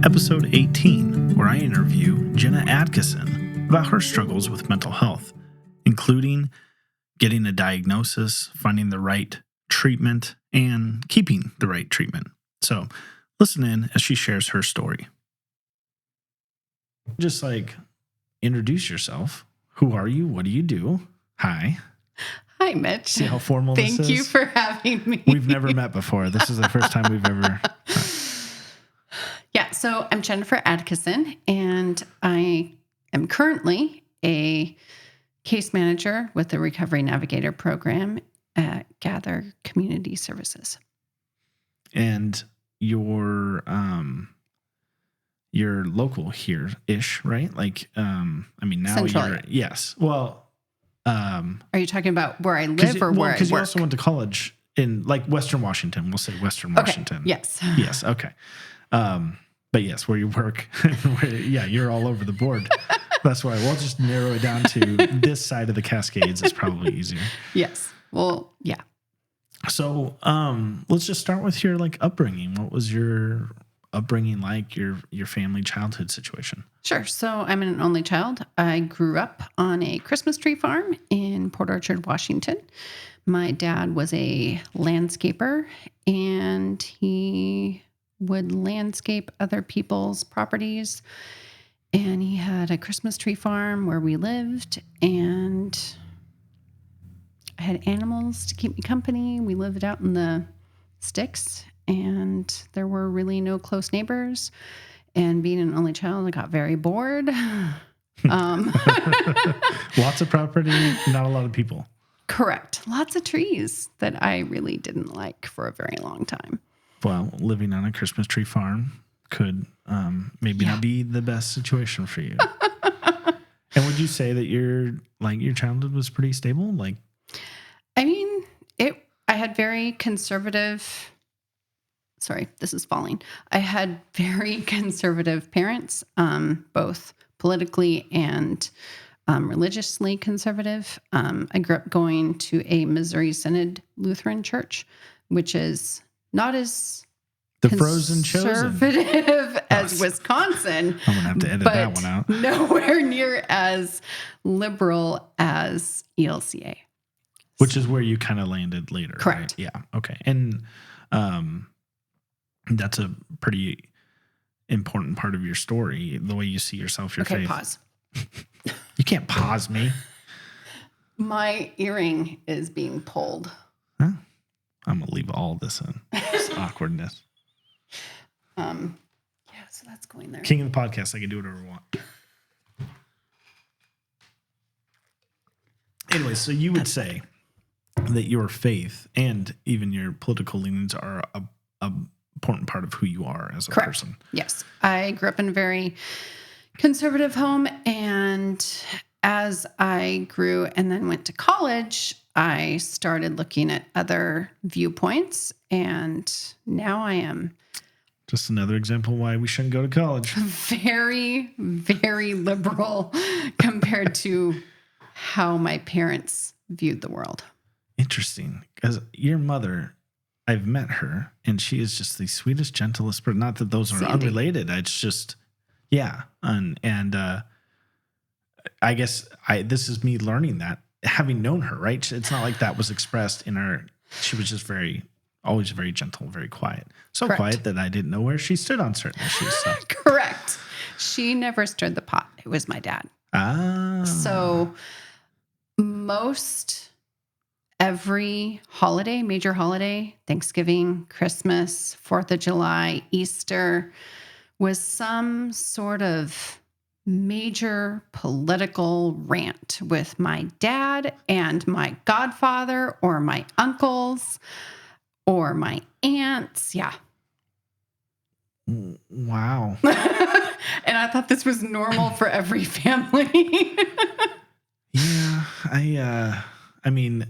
episode 18, where I interview Jenna Adkison about her struggles with mental health, including getting a diagnosis, finding the right treatment, and keeping the right treatment. So listen in as she shares her story. Just introduce yourself. Who are you? What do you do? Hi. Hi, Mitch. See how formal this is? Thank you for having me. We've never met before. This is the first time we've ever... Yeah, so I'm Jennifer Adkison, and I am currently a case manager with the Recovery Navigator program at Gather Community Services. And you're local here-ish, right? Now Central. you're... Yes. Well... Are you talking about where I live or where I work? Because you also went to college in Western Washington. We'll say Western Washington. Yes. Yes. Okay. But yes, where you work, you're all over the board. That's why we'll just narrow it down to this side of the Cascades is probably easier. Yes. Well, yeah. So let's just start with your upbringing. What was your upbringing like? Your family childhood situation? Sure. So I'm an only child. I grew up on a Christmas tree farm in Port Orchard, Washington. My dad was a landscaper, and he would landscape other people's properties. And he had a Christmas tree farm where we lived, and I had animals to keep me company. We lived out in the sticks, and there were really no close neighbors. And being an only child, I got very bored. Lots of property, not a lot of people. Correct. Lots of trees that I really didn't like for a very long time. Well, living on a Christmas tree farm could maybe not be the best situation for you. And would you say that your childhood was pretty stable? I had very conservative. Sorry, this is falling. I had very conservative parents, both politically and religiously conservative. I grew up going to a Missouri Synod Lutheran church, which is not as the frozen chosen conservative as Wisconsin. I'm gonna have to edit that one out. Nowhere near as liberal as ELCA, which is where you kind of landed later. Correct. Right? Yeah. Okay. And that's a pretty important part of your story, the way you see yourself, your faith. Okay, pause. You can't pause me. My earring is being pulled. Huh? I'm going to leave all this in. This awkwardness. So that's going there. King of the podcast, I can do whatever I want. Anyway, so you would say that your faith and even your political leanings are a important part of who you are as a Correct. person. Yes. I grew up in a very conservative home, and as I grew and then went to college, I started looking at other viewpoints, and now I am just another example why we shouldn't go to college. Very, very liberal compared to how my parents viewed the world. Interesting. Because your mother, I've met her, and she is just the sweetest, gentlest person. Not that those are Sandy. Unrelated. It's just, yeah. And I guess this is me learning that, having known her, right? It's not like that was expressed in her. She was just always very gentle, very quiet. So Correct. Quiet that I didn't know where she stood on certain issues. So. Correct. She never stirred the pot. It was my dad. Ah. So every holiday, major holiday, Thanksgiving, Christmas, 4th of July, Easter, was some sort of major political rant with my dad and my godfather or my uncles or my aunts. Yeah. Wow. And I thought this was normal for every family. Yeah. I mean,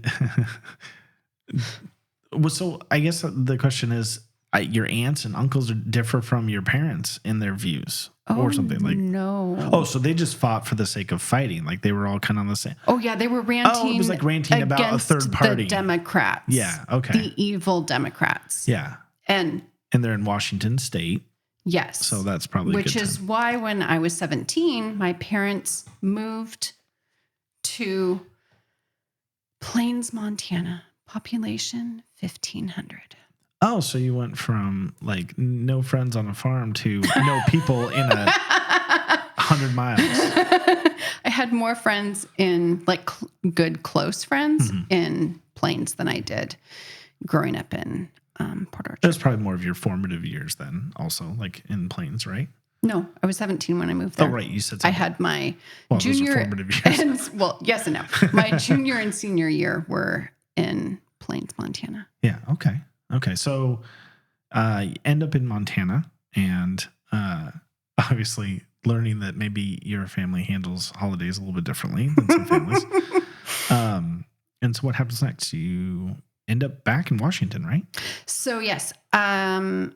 well, so I guess the question is, your aunts and uncles differ from your parents in their views or something like. No. Oh, so they just fought for the sake of fighting. Like they were all kind of on the same. Oh yeah. They were ranting. Oh, it was like ranting about a third party. The Democrats. Yeah. Okay. The evil Democrats. Yeah. And they're in Washington State. Yes. So that's probably which a good is time. why when I was 17, my parents moved to Plains, Montana, population 1,500. Oh, so you went from like no friends on a farm to no people in 100 miles. I had more friends in like good close friends in Plains than I did growing up in Port Orchard. It was probably more of your formative years then, also like in Plains, right? No, I was 17 when I moved there. Oh, right. You said I something. had my Those are junior formative years. and well, yes and no. My junior and senior year were in Plains, Montana. Yeah. Okay. Okay. So you end up in Montana and obviously learning that maybe your family handles holidays a little bit differently than some families. And so what happens next? You end up back in Washington, right? So yes, when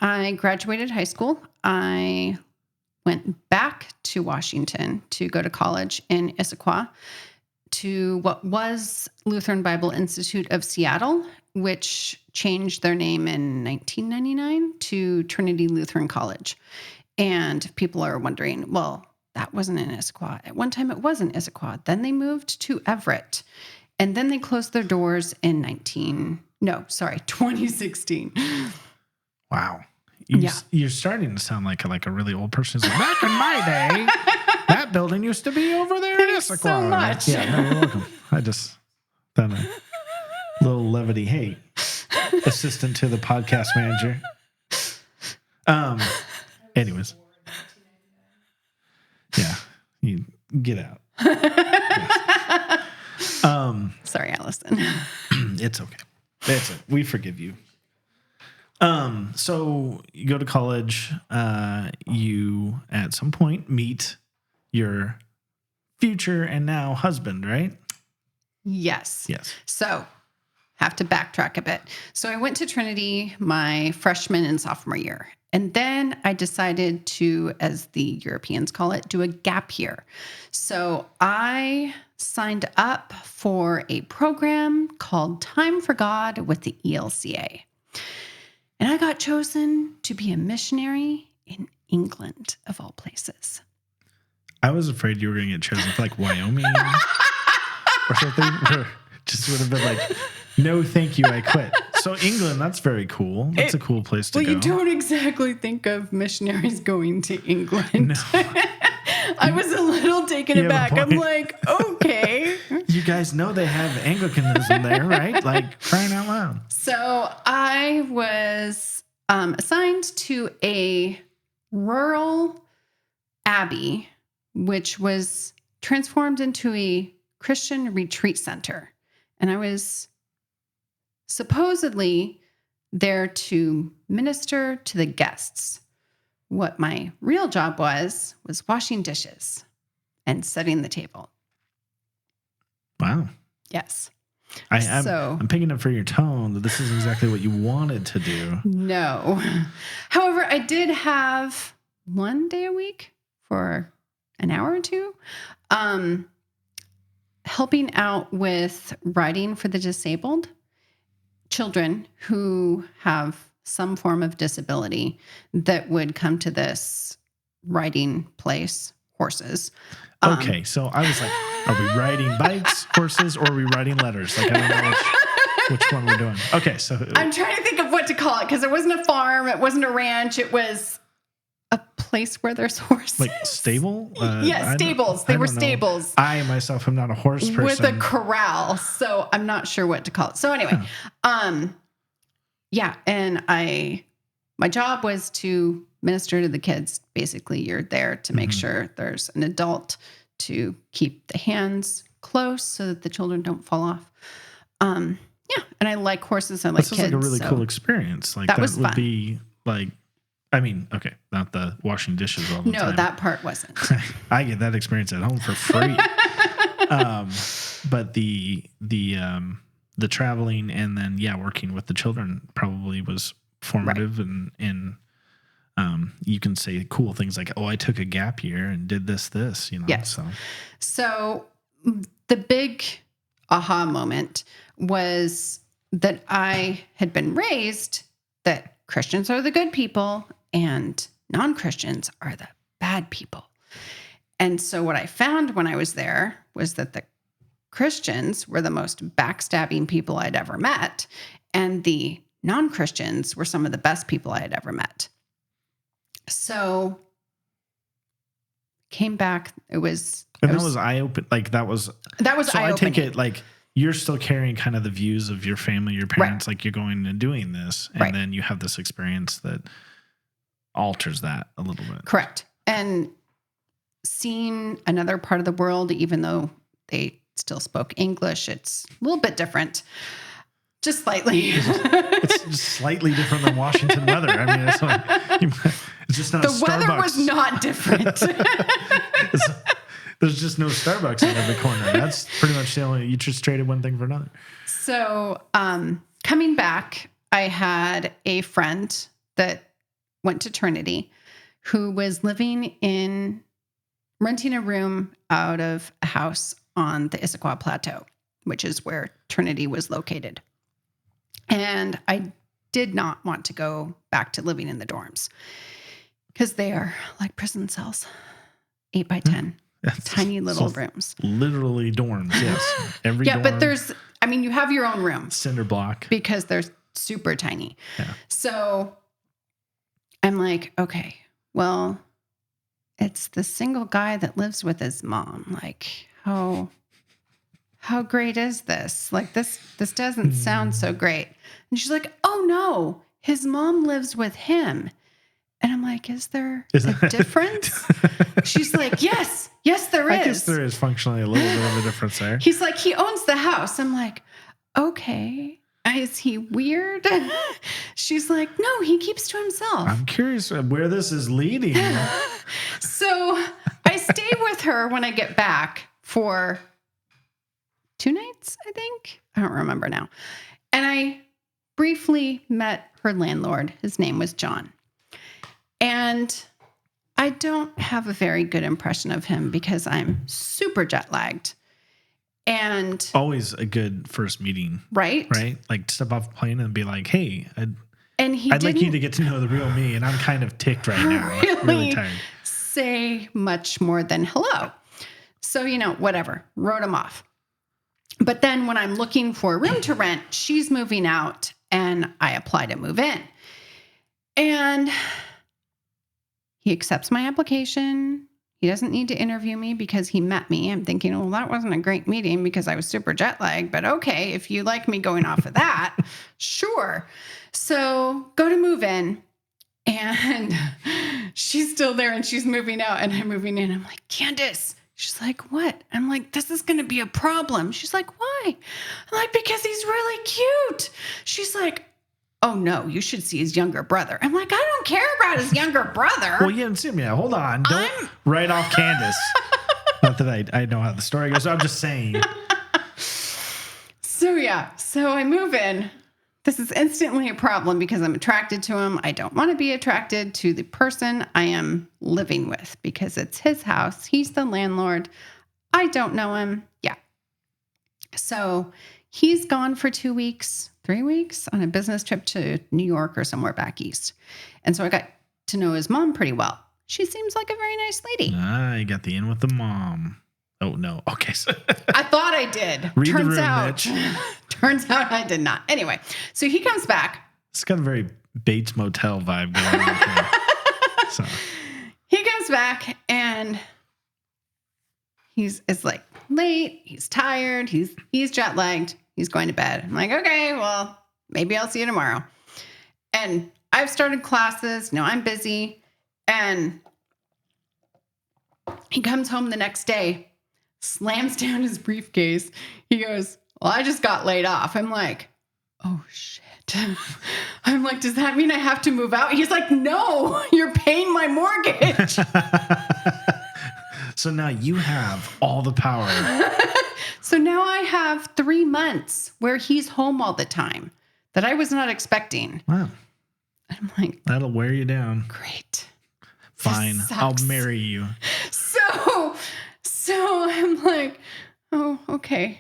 I graduated high school, I went back to Washington to go to college in Issaquah to what was Lutheran Bible Institute of Seattle, which changed their name in 1999 to Trinity Lutheran College. And people are wondering, well, that wasn't in Issaquah. At one time, it was in Issaquah. Then they moved to Everett. And then they closed their doors in 2016. Wow. Yeah. You're starting to sound like a really old person who's like, back in my day, that building used to be over there in Thanks Issaquah. so much. Yeah, no, you're welcome. I just done a little levity. Hey, assistant to the podcast manager. Anyways. Yeah, you get out. Yes. Sorry, Allison. It's okay. We forgive you. So you go to college, you at some point meet your future and now husband, right? Yes. Yes. So have to backtrack a bit. So I went to Trinity my freshman and sophomore year. And then I decided to, as the Europeans call it, do a gap year. So I signed up for a program called Time for God with the ELCA. And I got chosen to be a missionary in England, of all places. I was afraid you were going to get chosen for like Wyoming or something. Or just would have been like, no, thank you, I quit. So England, that's very cool. That's a cool place to go. Well, you don't exactly think of missionaries going to England. No. I was a little taken aback. I'm like, okay. You guys know they have Anglicanism there, right? Like, crying out loud. So I was assigned to a rural abbey, which was transformed into a Christian retreat center. And I was supposedly there to minister to the guests. What my real job was washing dishes and setting the table. Wow. Yes. I'm picking up for your tone that this is exactly what you wanted to do. No. However, I did have one day a week for an hour or two, helping out with writing for the disabled children who have some form of disability that would come to this writing place, horses. Okay, so I was like, are we riding bikes, horses, or are we writing letters? Like, I don't know which one we're doing. Okay, so I'm trying to think of what to call it because it wasn't a farm, it wasn't a ranch, it was a place where there's horses. Like stable? Yeah, stables. They were stables. I myself am not a horse person. With a corral, so I'm not sure what to call it. So anyway, yeah, and my job was to minister to the kids. Basically, you're there to make sure there's an adult to keep the hands close so that the children don't fall off. Yeah, and I like horses. I like kids. That sounds like a really cool experience. Like that was would fun. be like, I mean, okay, not the washing dishes all the time. No, that part wasn't. I get that experience at home for free. But the traveling and then working with the children probably was formative, right. and you can say cool things like, "Oh, I took a gap year and did this," you know. Yes. So the big aha moment was that I had been raised that Christians are the good people and non-Christians are the bad people. And so what I found when I was there was that the Christians were the most backstabbing people I'd ever met. And the non-Christians were some of the best people I had ever met. So came back. It was... And that was eye-opening. Like that was so eye-opening. I take it like you're still carrying kind of the views of your family, your parents, like you're going and doing this. And then you have this experience that alters that a little bit. Correct. And seeing another part of the world, even though they still spoke English, it's a little bit different. Just slightly. It's just slightly different than Washington weather. I mean, it's like, it's just not the Starbucks. Weather was not different. There's just no Starbucks in every corner. That's pretty much the only, you just traded one thing for another. So coming back, I had a friend that went to Trinity who was renting a room out of a house on the Issaquah Plateau, which is where Trinity was located. And I did not want to go back to living in the dorms because they are like prison cells, 8 by 10. Tiny little rooms. Literally dorms, yes. Every dorm. But you have your own room. Cinder block. Because they're super tiny. Yeah. So I'm like, okay, well, it's the single guy that lives with his mom. Like, how great is this? Like, this doesn't sound so great. And she's like, oh no, his mom lives with him. And I'm like, is there a difference? She's like, yes, there is. I guess there is functionally a little bit of a difference there. He's like, he owns the house. I'm like, okay. Is he weird? She's like, no, he keeps to himself. I'm curious where this is leading. So I stay with her when I get back for 2 nights, I think. I don't remember now. And I briefly met her landlord. His name was John. And I don't have a very good impression of him because I'm super jet lagged. And always a good first meeting. Right? Like step off the plane and be like, hey, I'd like you to get to know the real me. And I'm kind of ticked right now. Really tired. Say much more than hello. So, whatever. Wrote him off. But then when I'm looking for a room to rent, she's moving out and I apply to move in. And he accepts my application. He doesn't need to interview me because he met me. I'm thinking, well, that wasn't a great meeting because I was super jet lagged, but okay, if you like me going off of that, sure. So go to move in and she's still there and she's moving out and I'm moving in. I'm like, Candace. She's like, what? I'm like, this is going to be a problem. She's like, why? I'm like, because he's really cute. She's like, oh no, you should see his younger brother. I'm like, I don't care about his younger brother. Well, you haven't seen him yet. Hold on. Don't write off Candace. Not that I know how the story goes. I'm just saying. So I move in. This is instantly a problem because I'm attracted to him. I don't want to be attracted to the person I am living with because it's his house. He's the landlord. I don't know him. Yeah. So he's gone for 2 weeks, 3 weeks on a business trip to New York or somewhere back east. And so I got to know his mom pretty well. She seems like a very nice lady. You got the in with the mom. Oh, no. Okay. So I thought I did. Read turns the room, out, bitch. Turns out I did not. Anyway, so he comes back. It's got a very Bates Motel vibe going on here. So he comes back and it's like late. He's tired. He's jet lagged. He's going to bed. I'm like, okay, well, maybe I'll see you tomorrow. And I've started classes. I'm busy. And he comes home the next day, slams down his briefcase. He goes, well, I just got laid off. I'm like, oh, shit. I'm like, does that mean I have to move out? He's like, no, you're paying my mortgage. So now you have all the power. So now I have 3 months where he's home all the time that I was not expecting. Wow. I'm like, that'll wear you down. Great. Fine. I'll marry you. So I'm like, oh, okay.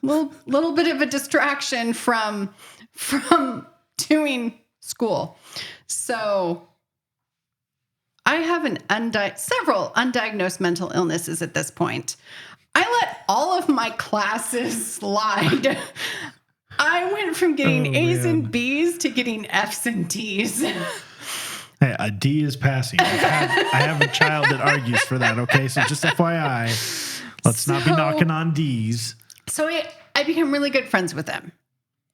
Little bit of a distraction from doing school. So I have several undiagnosed mental illnesses at this point. I let all of my classes slide. I went from getting A's and B's to getting F's and D's. Hey, a D is passing. I have a child that argues for that, okay? So just FYI, let's not be knocking on D's. So I became really good friends with them.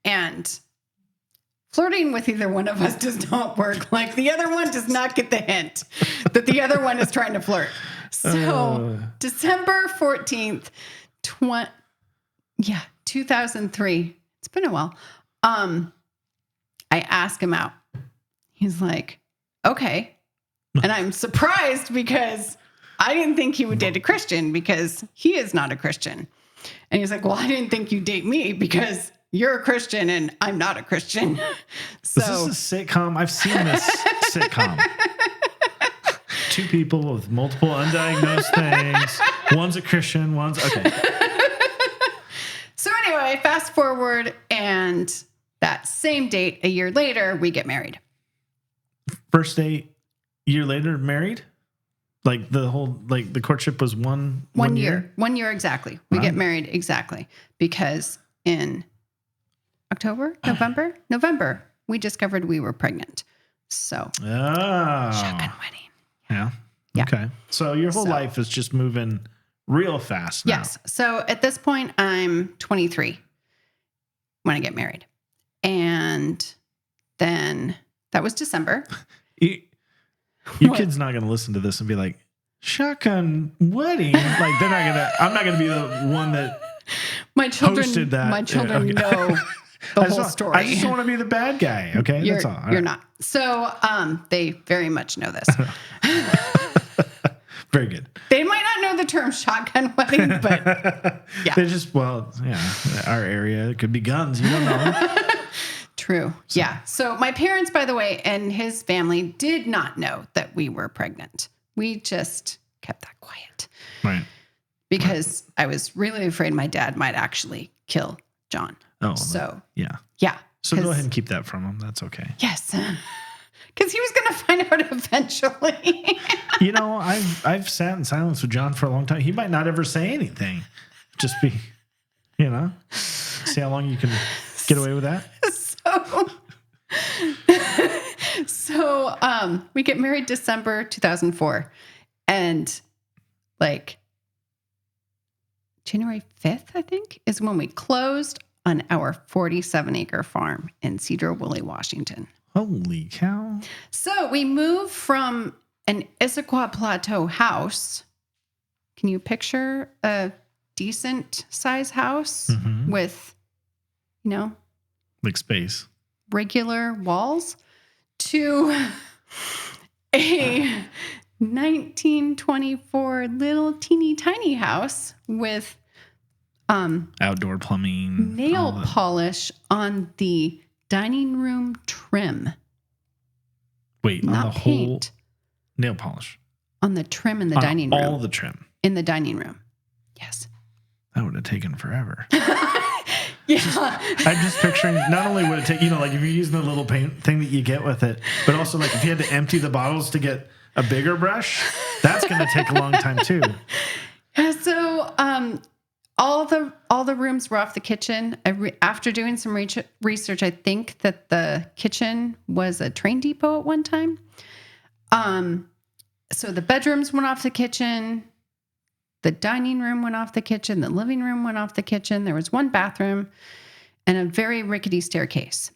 And flirting with either one of us does not work. Like, the other one does not get the hint that the other one is trying to flirt. So December 14th, 2003. It's been a while. I ask him out. He's like, okay. And I'm surprised because I didn't think he would date a Christian because he is not a Christian. And he's like, well, I didn't think you'd date me because you're a Christian and I'm not a Christian. So is this a sitcom? I've seen this sitcom. Two people with multiple undiagnosed things. One's a Christian, one's okay. So anyway, fast forward, and that same date, a year later, we get married. First date, year later, married? Like the courtship was one year? 1 year exactly. We get married exactly because in November, we discovered we were pregnant. So, shotgun wedding. Yeah. Okay. So your whole life is just moving real fast now. Yes. So at this point, I'm 23 when I get married. And then that was December. Your kid's not going to listen to this and be like, shotgun wedding. Like, I'm not going to be the one that hosted that. My children know the whole story. I just want to be the bad guy. Okay. That's all. You're not. So they very much know this. Very good. They might not know the term shotgun wedding, but yeah. They're just, our area, it could be guns. You don't know. True. So. Yeah. So my parents, by the way, and his family did not know that we were pregnant. We just kept that quiet. Right. Because I was really afraid my dad might actually kill John. Oh, so yeah. Yeah. So go ahead and keep that from him. That's okay. Yes. Because he was going to find out eventually. I've sat in silence with John for a long time. He might not ever say anything. Just be, see how long you can get away with that. So we get married December 2004. And like January 5th, I think, is when we closed on our 47-acre farm in Cedar Woolley, Washington. Holy cow. So we moved from an Issaquah Plateau house. Can you picture a decent size house with, like space, regular walls, to a 1924 little teeny tiny house with outdoor plumbing, nail polish on the dining room trim. Wait, not on the paint. whole nail polish? On the trim in the dining room. All the trim. In the dining room. Yes. That would have taken forever. Yeah. I'm just picturing, not only would it take, like if you're using the little paint thing that you get with it, but also like if you had to empty the bottles to get a bigger brush, that's going to take a long time too. Yeah, so all the rooms were off the kitchen. After doing some research, I think that the kitchen was a train depot at one time. So the bedrooms went off the kitchen. The dining room went off the kitchen. The living room went off the kitchen. There was one bathroom and a very rickety staircase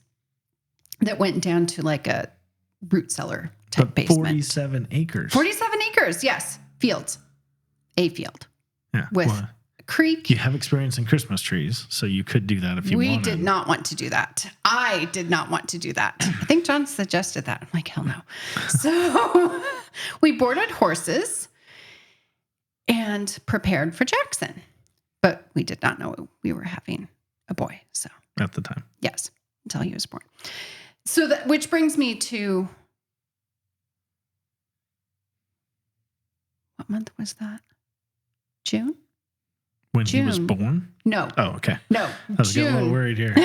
that went down to like a root cellar type basement. 47 acres. 47 acres, yes. Fields. A field. Yeah. With a creek. You have experience in Christmas trees, so you could do that if you wanted. We did not want to do that. I did not want to do that. I think John suggested that. I'm like, hell no. So we boarded horses and prepared for Jackson. But we did not know we were having a boy. So at the time. Yes, until he was born. So which brings me to, what month was that? June? When June. He was born? No. Oh, okay. No. I was getting a little worried here.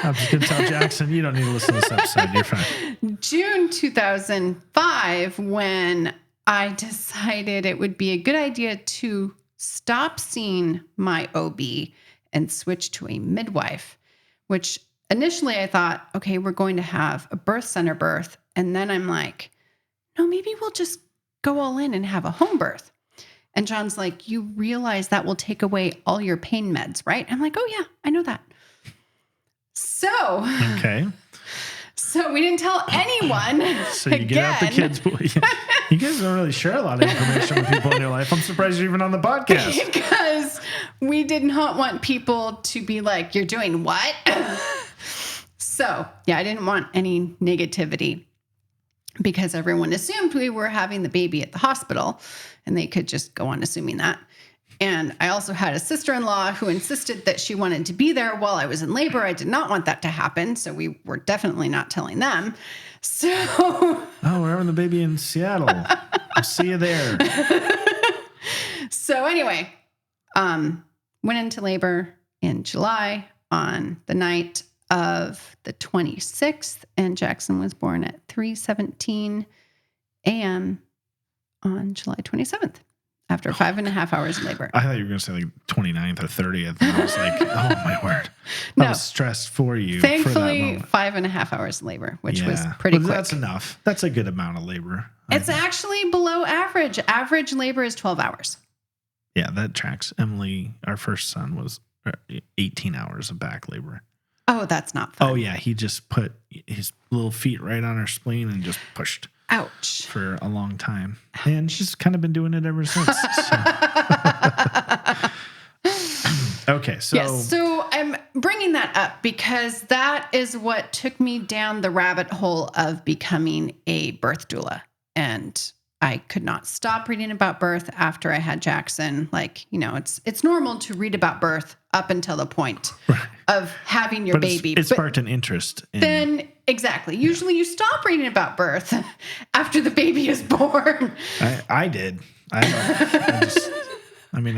I'm just going to tell Jackson, you don't need to listen to this episode. You're fine. June 2005, when I decided it would be a good idea to stop seeing my OB and switch to a midwife, which initially I thought, okay, we're going to have a birth center birth. And then I'm like, no, maybe we'll just go all in and have a home birth. And John's like, you realize that will take away all your pain meds, right? I'm like, oh yeah, I know that. So, okay. So we didn't tell anyone. So you get out the kids. You guys don't really share a lot of information with people in your life. I'm surprised you're even on the podcast. Because we did not want people to be like, you're doing what? So, yeah, I didn't want any negativity because everyone assumed we were having the baby at the hospital and they could just go on assuming that. And I also had a sister-in-law who insisted that she wanted to be there while I was in labor. I did not want that to happen. So we were definitely not telling them. So. Oh, we're having the baby in Seattle. I'll see you there. So anyway, went into labor in July on the night of the 26th. And Jackson was born at 3:17 a.m. on July 27th. After 5.5 hours of labor. I thought you were going to say like 29th or 30th. And I was like, oh my word. I was stressed for you. Thankfully, 5.5 hours of labor, which was pretty quick. That's enough. That's a good amount of labor. It's actually below average. Average labor is 12 hours. Yeah, that tracks. Emily, our first son, was 18 hours of back labor. Oh, that's not fun. Oh, yeah. He just put his little feet right on her spleen and just pushed. Ouch. For a long time. And she's kind of been doing it ever since. So. Okay, so. Yes, so I'm bringing that up because that is what took me down the rabbit hole of becoming a birth doula. And I could not stop reading about birth after I had Jackson. Like, you know, it's normal to read about birth up until the point of having your baby. It sparked an interest. Then, exactly. Usually you stop reading about birth after the baby is born. I did. I'm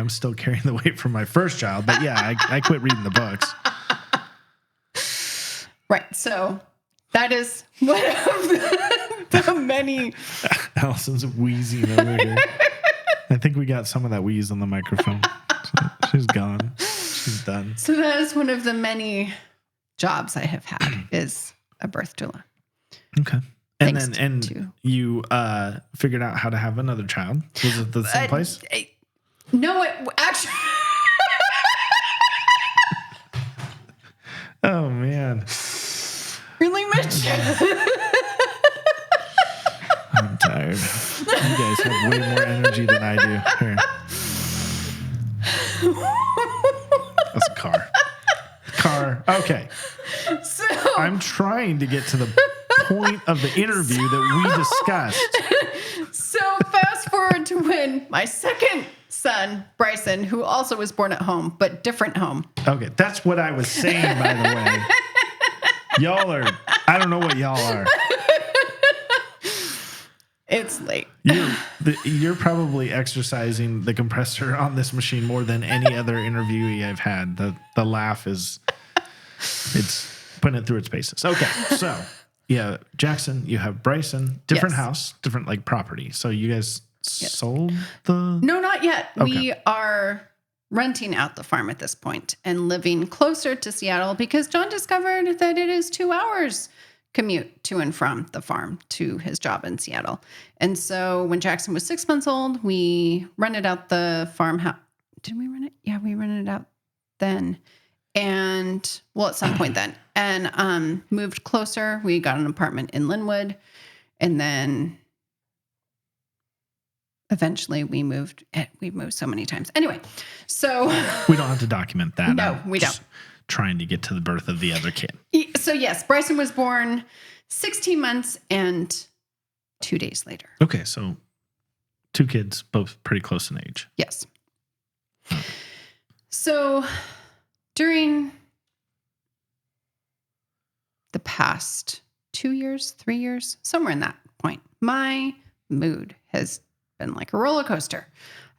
still carrying the weight from my first child. But yeah, I quit reading the books. Right. So that is one of the many. Allison's wheezing over here. I think we got some of that wheeze on the microphone. She's gone. She's done. So that is one of the many jobs I have had is a birth doula. Okay. And you figured out how to have another child. Was it the same place? No, it actually. Oh man. Really, Mitch? I'm tired. You guys have way more energy than I do. Here. That's a car. Okay. So I'm trying to get to the point of the interview that we discussed. So fast forward to when my second son, Bryson, who also was born at home, but different home. Okay. That's what I was saying, by the way. Y'all are, I don't know what y'all are. It's late. You're probably exercising the compressor on this machine more than any other interviewee I've had. The laugh it's putting it through its paces. Okay, so yeah, Jackson, you have Bryson, different house, different like property. So you guys sold the? No, not yet. Okay. We are renting out the farm at this point and living closer to Seattle because John discovered that it is 2 hours commute to and from the farm to his job in Seattle. And so when Jackson was 6 months old, we rented out the farmhouse. Did we rent it? Yeah, we rented it out then. And at some point then. And moved closer. We got an apartment in Linwood. And then eventually we moved so many times. Anyway, so we don't have to document that. No, we don't. Trying to get to the birth of the other kid. So yes, Bryson was born 16 months and 2 days later. Okay, so 2 kids, both pretty close in age. Yes. So during the past 2 years, 3 years, somewhere in that point, my mood has been like a roller coaster.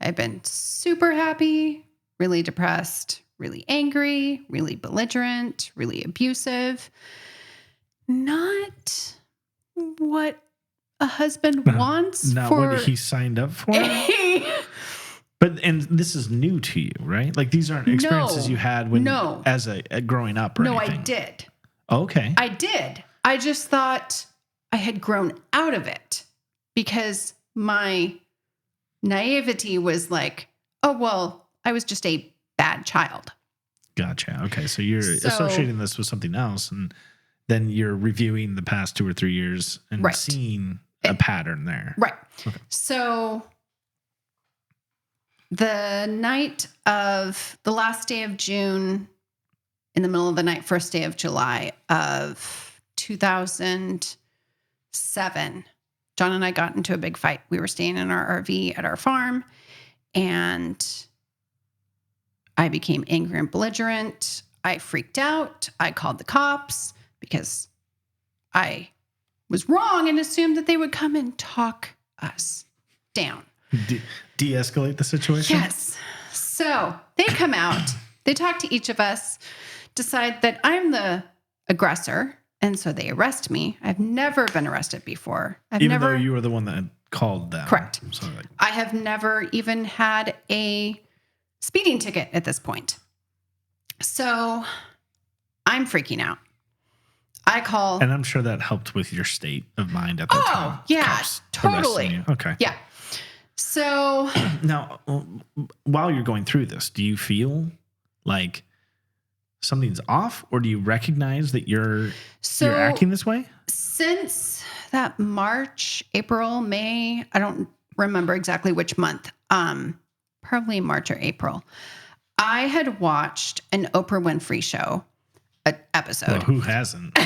I've been super happy, really depressed, really angry, really belligerent, really abusive. Not what a husband wants. Not for what he signed up for. And this is new to you, right? Like these aren't experiences you had when as a growing up or anything. I did. Okay. I did. I just thought I had grown out of it because my naivety was like, oh, well, I was just a bad child. Gotcha. Okay. So you're associating this with something else, and then you're reviewing the past 2 or 3 years and seeing a pattern there. Right. Okay. So the night of the last day of June, in the middle of the night, first day of July of 2007, John and I got into a big fight. We were staying in our RV at our farm, and I became angry and belligerent. I freaked out. I called the cops because I was wrong and assumed that they would come and talk us down. De-escalate the situation? Yes. So they come out, they talk to each of us, decide that I'm the aggressor, and so they arrest me. I've never been arrested before. Even though you were the one that called them. Correct. So I have never even had a speeding ticket at this point. So I'm freaking out. I call. And I'm sure that helped with your state of mind at that time. Oh, yeah, totally. Okay. Yeah. So now, while you're going through this, do you feel like something's off, or do you recognize that you're acting this way? Since that March, April, May, I don't remember exactly which month, probably March or April, I had watched an Oprah Winfrey show episode. Well, who hasn't?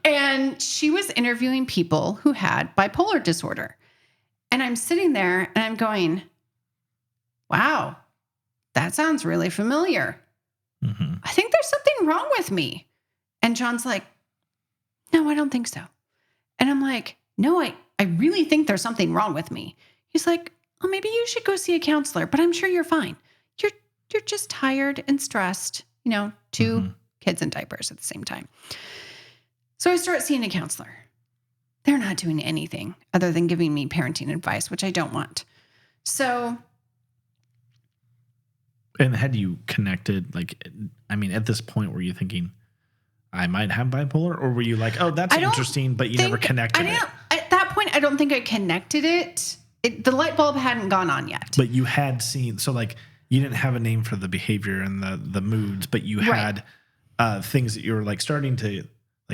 And she was interviewing people who had bipolar disorder. And I'm sitting there and I'm going, wow, that sounds really familiar. Mm-hmm. I think there's something wrong with me. And John's like, no, I don't think so. And I'm like, no, I really think there's something wrong with me. He's like, oh, maybe you should go see a counselor, but I'm sure you're fine. You're just tired and stressed, two kids in diapers at the same time. So I start seeing a counselor. They're not doing anything other than giving me parenting advice, which I don't want. So. And had you connected, at this point, were you thinking, I might have bipolar? Or were you like, oh, that's interesting, but you never connected it? At that point, I don't think I connected it. The light bulb hadn't gone on yet. But you had seen, so you didn't have a name for the behavior and the moods, but you had things that you were starting to,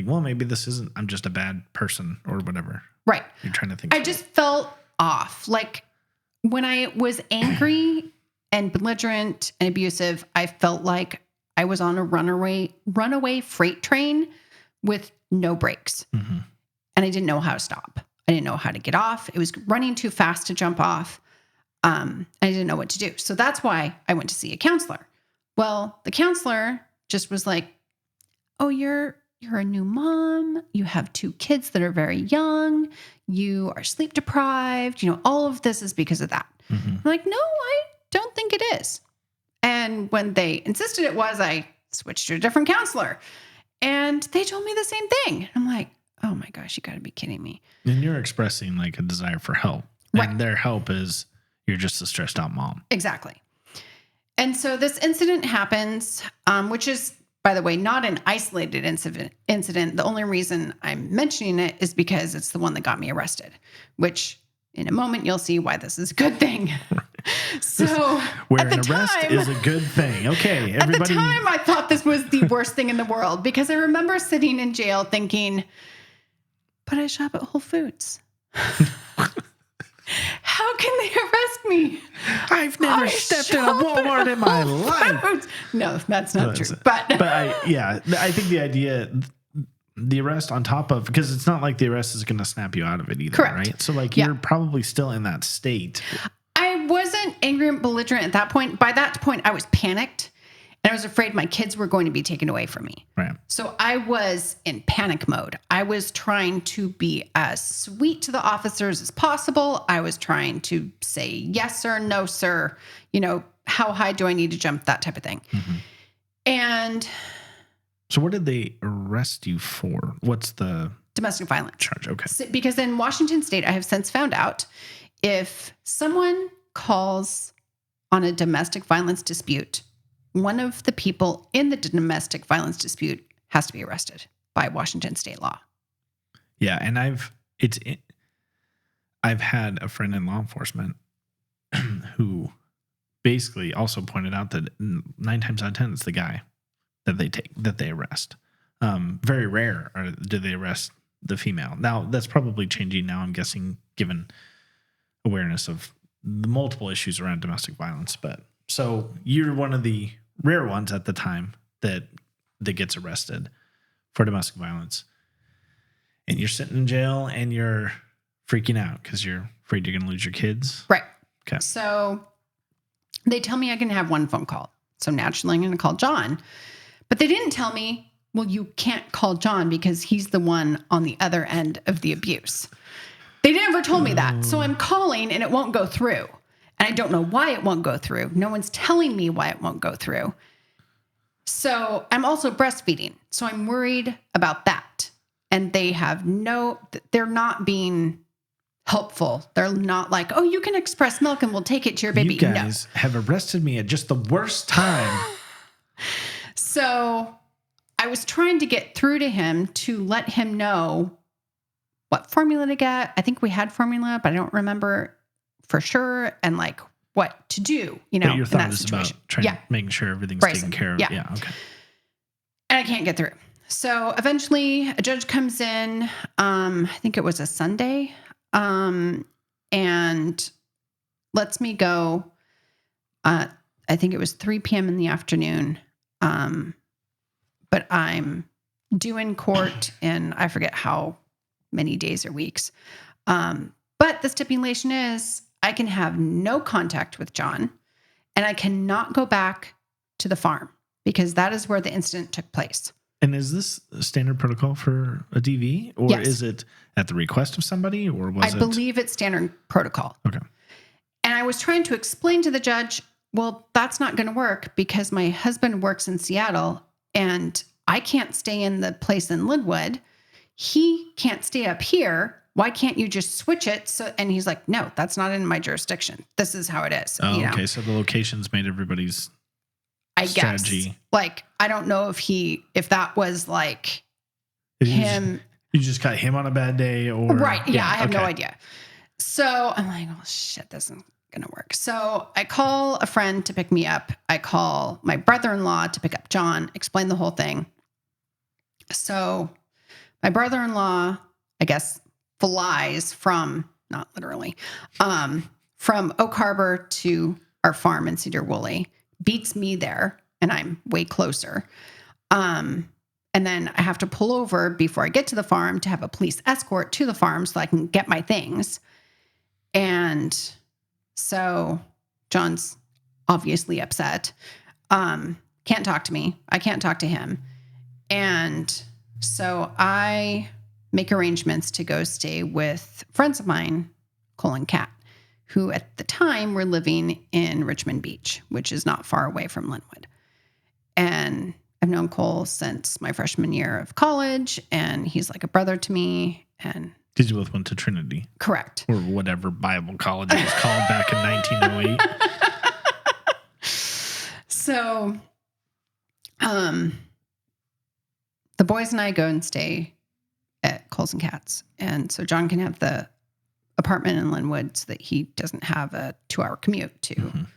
well, maybe this isn't, I'm just a bad person or whatever. Right. You're trying to think. I just felt off. When I was angry and belligerent and abusive, I felt like I was on a runaway freight train with no brakes. Mm-hmm. And I didn't know how to stop. I didn't know how to get off. It was running too fast to jump off. I didn't know what to do. So that's why I went to see a counselor. Well, the counselor just was like, oh, you're a new mom. You have 2 kids that are very young. You are sleep deprived. All of this is because of that. Mm-hmm. I'm like, no, I don't think it is. And when they insisted it was, I switched to a different counselor. And they told me the same thing. I'm like, oh my gosh, you got to be kidding me. And you're expressing a desire for help. Right. And their help is you're just a stressed out mom. Exactly. And so this incident happens, which is, by the way, not an isolated incident. The only reason I'm mentioning it is because it's the one that got me arrested, which in a moment you'll see why this is a good thing. So where an arrest is a good thing. Okay, everybody. At the time, I thought this was the worst thing in the world because I remember sitting in jail thinking, but I shop at Whole Foods. How can they arrest me? I've never stepped in a Walmart in my life. No, that's not true. But I think the idea, the arrest on top of, because it's not like the arrest is going to snap you out of it either, correct. Right? So you're probably still in that state. I wasn't angry and belligerent at that point. By that point, I was panicked. And I was afraid my kids were going to be taken away from me. Right. So I was in panic mode. I was trying to be as sweet to the officers as possible. I was trying to say, yes, sir, no, sir, how high do I need to jump, that type of thing. Mm-hmm. And so what did they arrest you for? What's the domestic violence charge? Okay. So, because in Washington state, I have since found out if someone calls on a domestic violence dispute, one of the people in the domestic violence dispute has to be arrested by Washington state law. Yeah. And I've had a friend in law enforcement who basically also pointed out that 9 times out of 10, it's the guy that they arrest. Very rare do they arrest the female. Now that's probably changing now, I'm guessing, given awareness of the multiple issues around domestic violence. But so you're one of the rare ones at the time that gets arrested for domestic violence, and you're sitting in jail and you're freaking out because you're afraid you're going to lose your kids. Right. Okay. So they tell me I can have one phone call. So naturally I'm going to call John, but they didn't tell me, well, you can't call John because he's the one on the other end of the abuse. They never told me that. So I'm calling and it won't go through. And I don't know why it won't go through. No one's telling me why it won't go through. So I'm also breastfeeding. So I'm worried about that. And they're not being helpful. They're not like, oh, you can express milk and we'll take it to your baby. You guys have arrested me at just the worst time. So I was trying to get through to him to let him know what formula to get. I think we had formula, but I don't remember for sure. And like what to do, But your in thought that is situation. about making sure everything's taken care of. Yeah. Okay. And I can't get through. So eventually a judge comes in, I think it was a Sunday, and lets me go. I think it was 3 p.m. in the afternoon. But I'm due in court in, I forget how many days or weeks. But the stipulation is I can have no contact with John and I cannot go back to the farm because that is where the incident took place. And is this a standard protocol for a DV, or Yes. is it at the request of somebody, or I believe it's standard protocol. Okay. And I was trying to explain to the judge, well, that's not going to work because my husband works in Seattle and I can't stay in the place in Linwood. He can't stay up here. Why can't you just switch it? So, and he's like, no, that's not in my jurisdiction. This is how it is. Oh, okay. So the locations made everybody's strategy. Guess. Like, I don't know if that was like him. You just got him on a bad day, or right. Yeah. I have no idea. So I'm like, oh shit, this isn't going to work. So I call a friend to pick me up. I call my brother-in-law to pick up John, explain the whole thing. So my brother-in-law, I guess, flies from, not literally, from Oak Harbor to our farm in Cedar Woolley, beats me there, and I'm way closer. And then I have to pull over before I get to the farm to have a police escort to the farm so I can get my things. And so John's obviously upset. Can't talk to me. I can't talk to him. And so I make arrangements to go stay with friends of mine, Cole and Kat, who at the time were living in Richmond Beach, which is not far away from Linwood. And I've known Cole since my freshman year of college, and he's like a brother to me. And did you both went to Trinity? Correct. Or whatever Bible college it was called back in 1908. So, the boys and I go and stay at Coles and Kat's. And so John can have the apartment in Linwood so that he doesn't have a 2-hour commute to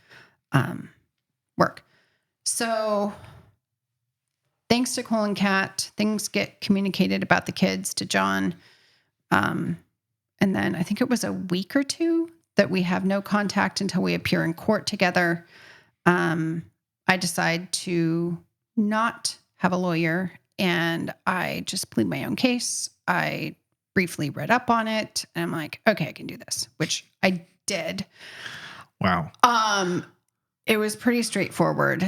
work. So thanks to Cole and Kat, things get communicated about the kids to John. And then I think it was a week or 2 that we have no contact until we appear in court together. I decide to not have a lawyer and I just plead my own case. I briefly read up on it and I'm like, okay, I can do this, which I did. Wow. It was pretty straightforward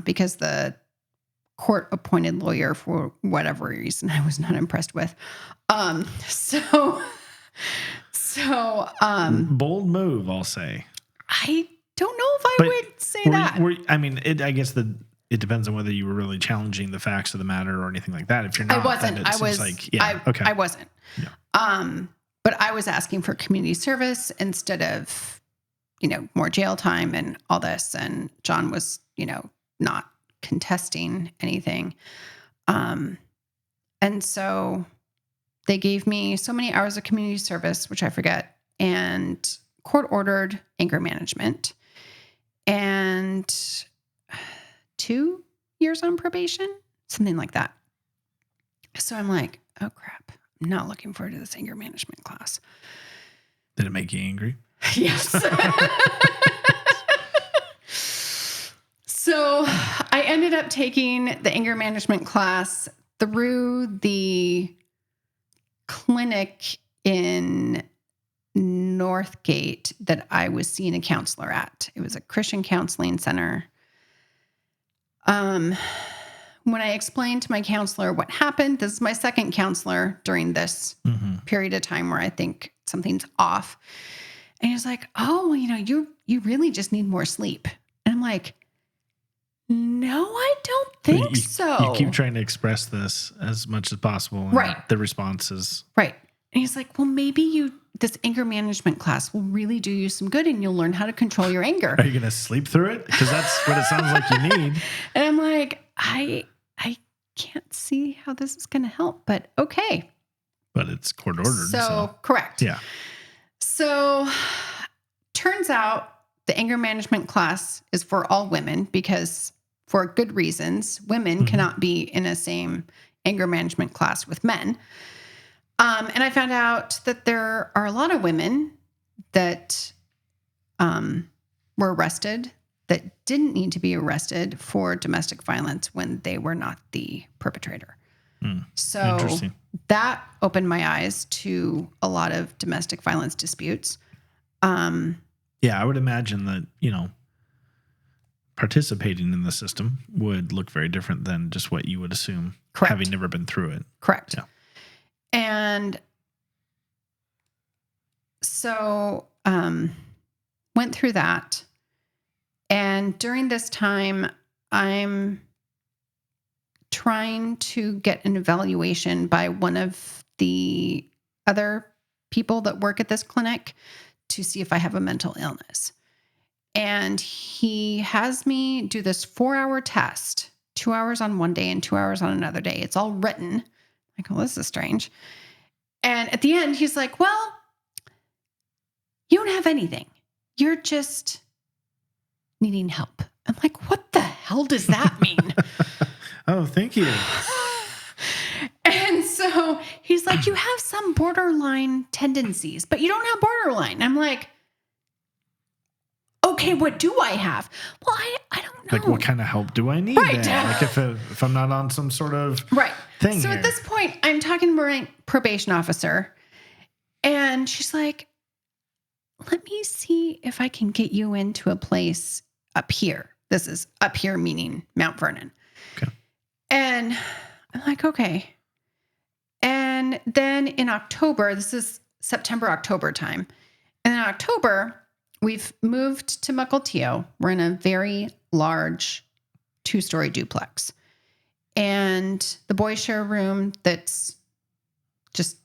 because the court appointed lawyer, for whatever reason, I was not impressed with. So bold move, I'll say. I don't know if I would say that. I guess it depends on whether you were really challenging the facts of the matter or anything like that. If you're not, I wasn't. then it seems I wasn't. Yeah. But I was asking for community service instead of, more jail time and all this. And John was, not contesting anything. And so they gave me so many hours of community service, which I forget, and court-ordered anger management, and 2 years on probation, something like that. So I'm like, oh, crap. I'm not looking forward to this anger management class. Did it make you angry? Yes. So I ended up taking the anger management class through the clinic in Northgate that I was seeing a counselor at. It was a Christian counseling center. When I explained to my counselor what happened, this is my second counselor during this period of time where I think something's off. And he was like, oh, well, you really just need more sleep. And I'm like, no, I don't think so. You keep trying to express this as much as possible. And right. The response is. Right. And he's like, well, maybe this anger management class will really do you some good and you'll learn how to control your anger. Are you going to sleep through it? Because that's what it sounds like you need. And I'm like, I can't see how this is going to help, but okay. But it's court ordered. So correct. Yeah. So turns out the anger management class is for all women because for good reasons, women cannot be in a same anger management class with men. And I found out that there are a lot of women that were arrested that didn't need to be arrested for domestic violence when they were not the perpetrator. So that opened my eyes to a lot of domestic violence disputes. Yeah, I would imagine that, participating in the system would look very different than just what you would assume, Correct. Having never been through it. Correct. Yeah. And so went through that. And during this time, I'm trying to get an evaluation by one of the other people that work at this clinic to see if I have a mental illness. And he has me do this 4-hour test, 2 hours on one day and 2 hours on another day. It's all written. Like, oh, this is strange. And at the end, he's like, well, you don't have anything. You're just needing help. I'm like, what the hell does that mean? Oh, thank you. And so he's like, you have some borderline tendencies, but you don't have borderline. I'm like, okay, what do I have? Well, I don't know. Like, what kind of help do I need? Right. Then? Like, if I'm not on some sort of thing So here. at this point, I'm talking to my probation officer, and she's like, let me see if I can get you into a place up here. This is up here, meaning Mount Vernon. Okay. And I'm like, okay. And then in October, this is September, October time. And in October, we've moved to Mukilteo. We're in a very large 2-story duplex. And the boys share a room that's just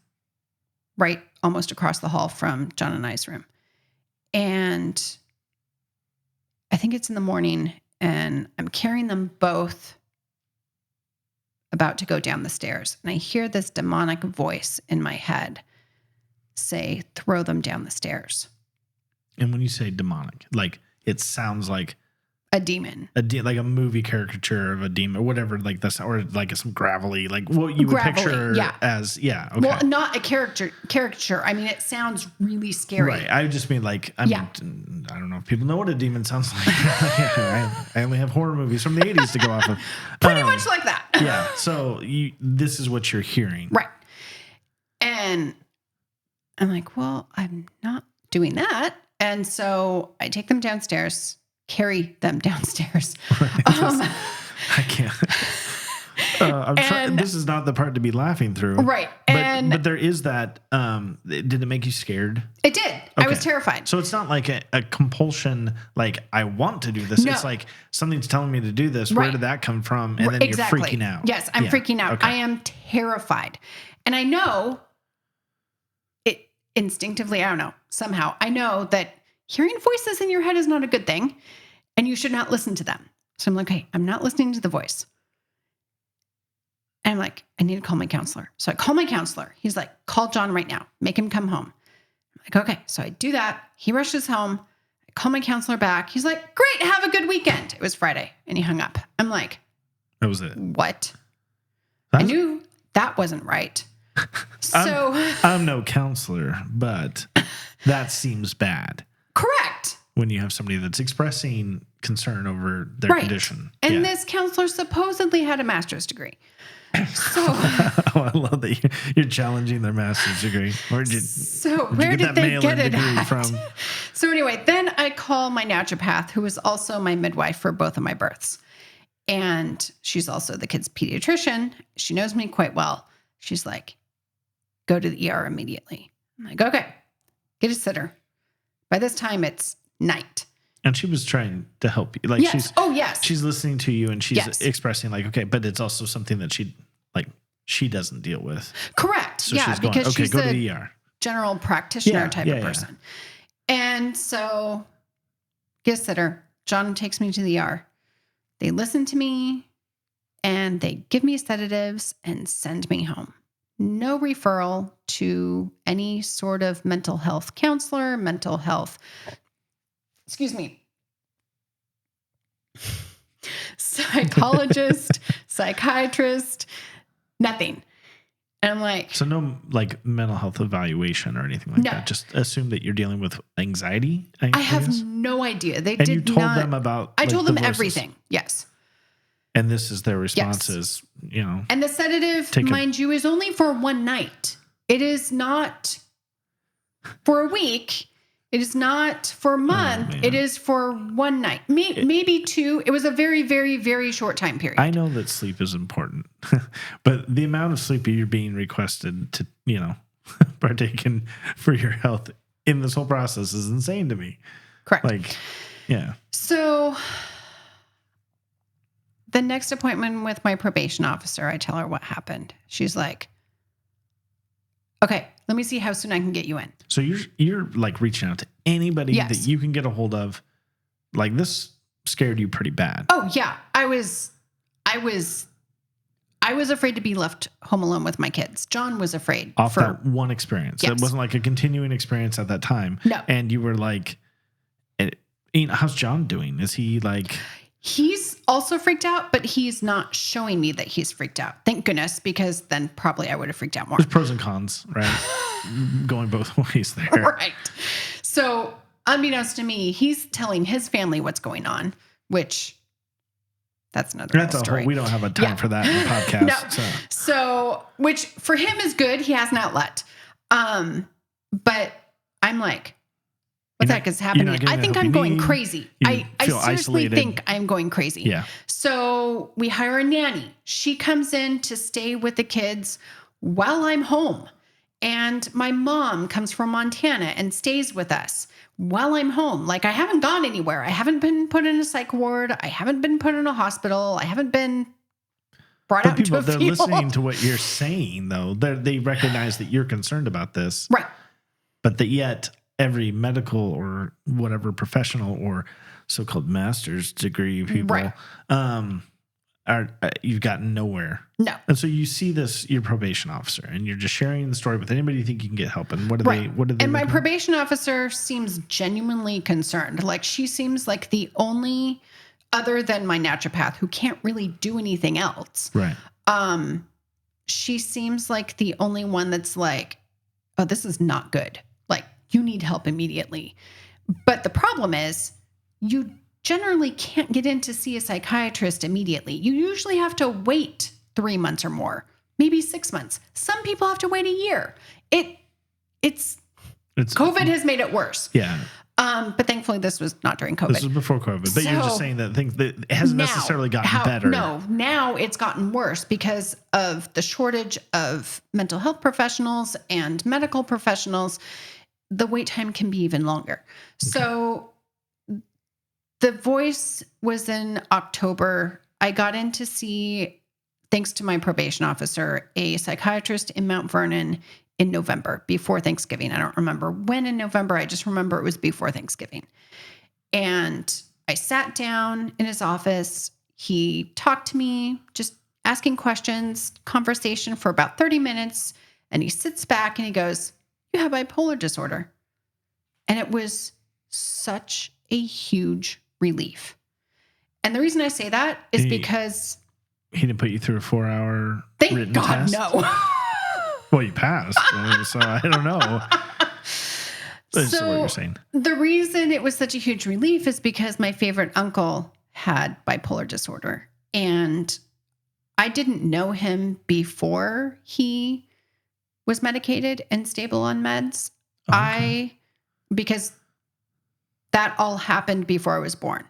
right almost across the hall from John and I's room. And I think it's in the morning, and I'm carrying them both about to go down the stairs. And I hear this demonic voice in my head say, throw them down the stairs. And when you say demonic, like, it sounds like a demon, like a movie caricature of a demon or whatever, like this, or like some gravelly, like what you would picture as, okay. Well, not a caricature. I mean, it sounds really scary. Right. I just mean like, I don't know if people know what a demon sounds like. I only have horror movies from the 80s to go off of. Pretty much like that. Yeah. So this is what you're hearing. Right. And I'm like, well, I'm not doing that. And so I take them downstairs, carry them downstairs. I can't. I'm trying. This is not the part to be laughing through. Right. But there is that. Did it make you scared? It did. I was terrified. So it's not like a compulsion, like I want to do this. No. It's like something's telling me to do this. Where did that come from? And then Exactly. you're freaking out. Yes, I'm freaking out. Okay. I am terrified. And I know it instinctively, I don't know, somehow, I know that hearing voices in your head is not a good thing and you should not listen to them. So I'm like, okay, I'm not listening to the voice. And I'm like, I need to call my counselor. So I call my counselor. He's like, call John right now. Make him come home. I'm like, okay. So I do that. He rushes home. I call my counselor back. He's like, great. Have a good weekend. It was Friday. And he hung up. I'm like, that was it. What? I knew that wasn't right. So I'm no counselor, but that seems bad. Correct. When you have somebody that's expressing concern over their condition. And this counselor supposedly had a master's degree. So I love that you're challenging their master's degree. Where did they get it from? So anyway, then I call my naturopath, who was also my midwife for both of my births. And she's also the kid's pediatrician. She knows me quite well. She's like, go to the ER immediately. I'm like, okay, get a sitter. By this time, it's night. And she was trying to help you. Like yes. She's listening to you and she's expressing like, okay, but it's also something that she doesn't deal with. Correct. So she's going, because she's go to the ER. General practitioner type of person. And so get a sitter. John takes me to the ER. They listen to me and they give me sedatives and send me home. No referral to any sort of mental health counselor, mental health, psychologist, psychiatrist, nothing. And I'm like, so no like mental health evaluation or anything like that. Just assume that you're dealing with anxiety. I have no idea. You told them about. I told them everything. Yes. And this is their responses. Yes. And the sedative, mind you, is only for one night. It is not for a week. It is not for a month. It is for one night, maybe two. It was a very, very, very short time period. I know that sleep is important, but the amount of sleep you're being requested to, partake in for your health in this whole process is insane to me. Correct. So the next appointment with my probation officer, I tell her what happened. She's like, okay, let me see how soon I can get you in. So you're like reaching out to anybody that you can get a hold of. Like this scared you pretty bad. Oh yeah. I was afraid to be left home alone with my kids. John was afraid. Off that one experience. Yes. It wasn't like a continuing experience at that time. No. And you were like, how's John doing? Is he like... He's also freaked out, but he's not showing me that he's freaked out. Thank goodness, because then probably I would have freaked out more. There's pros and cons, right? Going both ways there. Right. So unbeknownst to me, he's telling his family what's going on, which that's another story. We don't have a time for that in the podcast. No. So, which for him is good. He has an outlet. But I'm like, what the heck is happening? I think I'm going crazy. I seriously think I'm going crazy. Yeah. So we hire a nanny. She comes in to stay with the kids while I'm home. And my mom comes from Montana and stays with us while I'm home. Like I haven't gone anywhere. I haven't been put in a psych ward. I haven't been put in a hospital. I haven't been brought out into a field. They're listening to what you're saying, though. They recognize that you're concerned about this. Right. But that yet every medical or whatever professional or so-called master's degree people you've gotten nowhere. No. And so you see your probation officer, and you're just sharing the story with anybody you think you can get help. And what do they? And my probation officer seems genuinely concerned. Like she seems like the only, other than my naturopath, who can't really do anything else. Right. She seems like the only one that's like, oh, this is not good. Like you need help immediately. But the problem is you generally can't get in to see a psychiatrist immediately. You usually have to wait 3 months or more, maybe 6 months. Some people have to wait a year. It's COVID has made it worse. Yeah. But thankfully this was not during COVID. This was before COVID. But you're just saying that it hasn't necessarily gotten better. No, now it's gotten worse because of the shortage of mental health professionals and medical professionals. the wait time can be even longer. Okay. So the voice was in October. I got in to see, thanks to my probation officer, a psychiatrist in Mount Vernon in November, before Thanksgiving. I don't remember when in November. I just remember it was before Thanksgiving. And I sat down in his office. He talked to me, just asking questions, conversation for about 30 minutes. And he sits back and he goes, "You have bipolar disorder." And it was such a huge relief. And the reason I say that is because he didn't put you through a 4-hour thank written God, test? no. Well, you passed, so I don't know. That's what you're saying. The reason it was such a huge relief is because my favorite uncle had bipolar disorder. And I didn't know him before he was medicated and stable on meds. Okay. Because that all happened before I was born.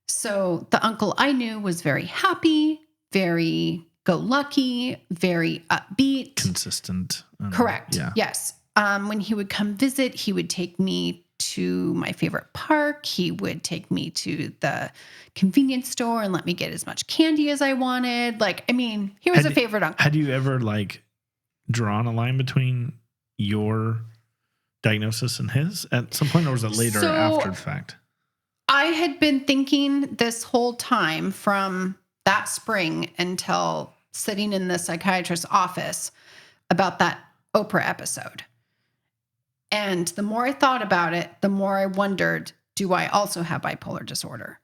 So the uncle I knew was very happy, very go-lucky, very upbeat. Consistent. Correct. Yeah. Yes. When he would come visit, he would take me to my favorite park. He would take me to the convenience store and let me get as much candy as I wanted. He was a favorite uncle. Had you ever drawn a line between your diagnosis and his at some point, or was it later after the fact? I had been thinking this whole time from that spring until sitting in the psychiatrist's office about that Oprah episode. And the more I thought about it, the more I wondered, do I also have bipolar disorder?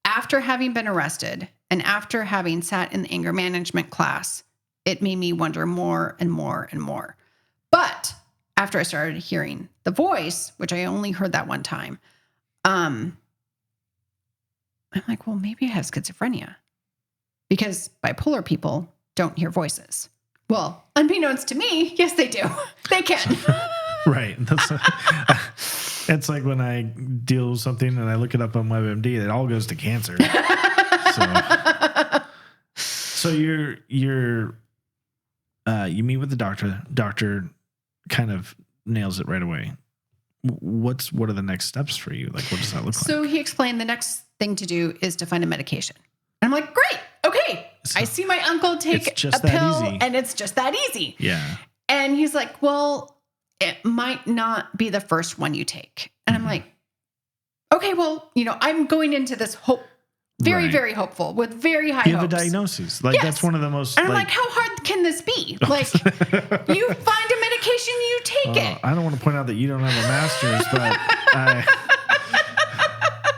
After having been arrested and after having sat in the anger management class, it made me wonder more and more and more. But after I started hearing the voice, which I only heard that one time, I'm like, well, maybe I have schizophrenia, because bipolar people don't hear voices. Well, unbeknownst to me, yes, they do. They can. Right. It's like when I deal with something and I look it up on WebMD, it all goes to cancer. So you meet with the doctor. Doctor kind of nails it right away. What are the next steps for you? What does that look like? So he explained the next thing to do is to find a medication. And I'm like, great. Okay. So I see my uncle take a pill and it's just that easy. Yeah. And he's like, well, it might not be the first one you take. And I'm like, okay, well, I'm going into this very, very hopeful with very high hopes. You have a diagnosis. Yes. That's one of the most. And I'm like, how hard can this be? You find a medication, you take it. I don't want to point out that you don't have a master's,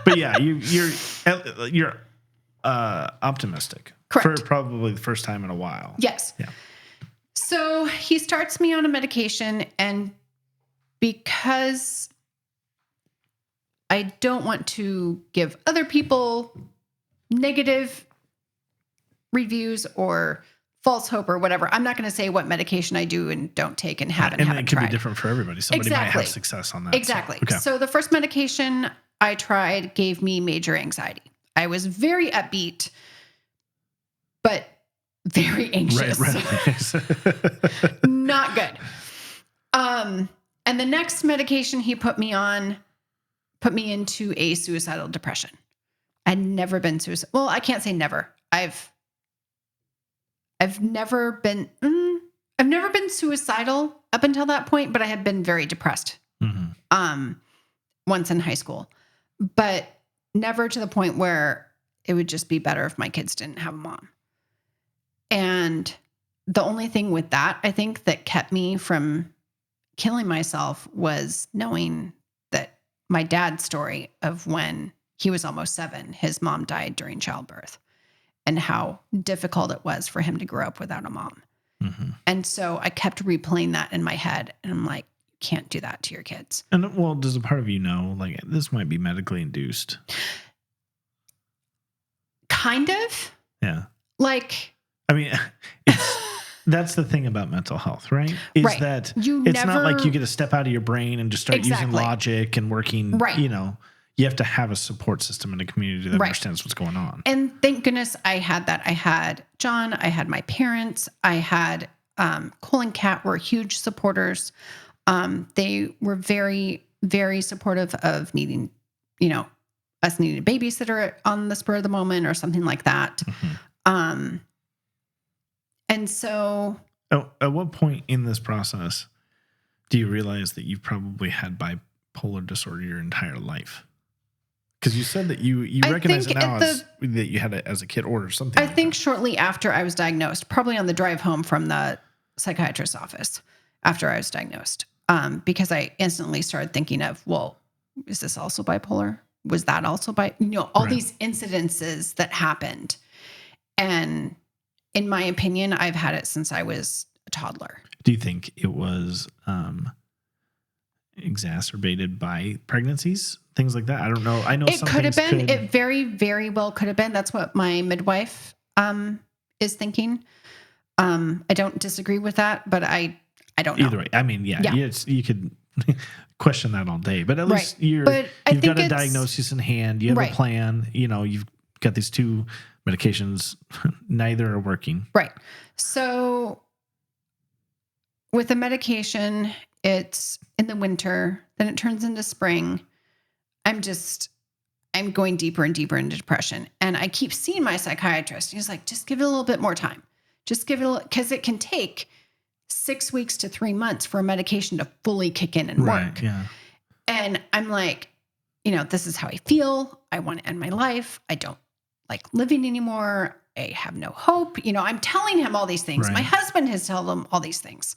but yeah, you're optimistic. Correct. For probably the first time in a while. Yes. Yeah. So he starts me on a medication, and because I don't want to give other people negative reviews or false hope or whatever, I'm not going to say what medication I do and don't take and haven't tried. And it can be different for everybody. Somebody might have success on that. Exactly. So the first medication I tried gave me major anxiety. I was very upbeat, but very anxious. Right. Not good. And the next medication he put me on put me into a suicidal depression. I'd never been suicidal. Well, I can't say never. I've never been suicidal up until that point, but I had been very depressed. Mm-hmm. Once in high school, but never to the point where it would just be better if my kids didn't have a mom. And the only thing with that, I think, that kept me from killing myself was knowing that my dad's story of when he was almost 7, his mom died during childbirth, and how difficult it was for him to grow up without a mom. Mm-hmm. And so I kept replaying that in my head, and I'm like, you can't do that to your kids. And well, does a part of you know, this might be medically induced? Kind of. Yeah. That's the thing about mental health, right? Is that it's not like you get to step out of your brain and just start using logic and working, you have to have a support system in a community that understands what's going on. And thank goodness I had that. I had John, I had my parents, I had Cole and Kat were huge supporters. They were very, very supportive of needing, us needing a babysitter on the spur of the moment or something like that. Mm-hmm. And so... At what point in this process do you realize that you've probably had bipolar disorder your entire life? Because you said that you recognize it now that you had it as a kid or something. I think shortly after I was diagnosed, probably on the drive home from the psychiatrist's office after I was diagnosed, because I instantly started thinking of, well, is this also bipolar? Was that also all these incidences that happened. And in my opinion, I've had it since I was a toddler. Do you think it was exacerbated by pregnancies, things like that? I don't know. I know it could have been. It very, very well could have been. That's what my midwife is thinking. I don't disagree with that, but I don't know. Either way, I mean, yeah. You could question that all day, but at least you've got a diagnosis in hand. You have a plan. You've got these 2 medications. Neither are working. Right. So with the medication, it's in the winter, then it turns into spring. I'm going deeper and deeper into depression. And I keep seeing my psychiatrist. He's like, just give it a little bit more time. Just give it because it can take 6 weeks to 3 months for a medication to fully kick in and work. Yeah. And I'm like, this is how I feel. I want to end my life. I don't like living anymore. I have no hope. I'm telling him all these things. Right. My husband has told him all these things.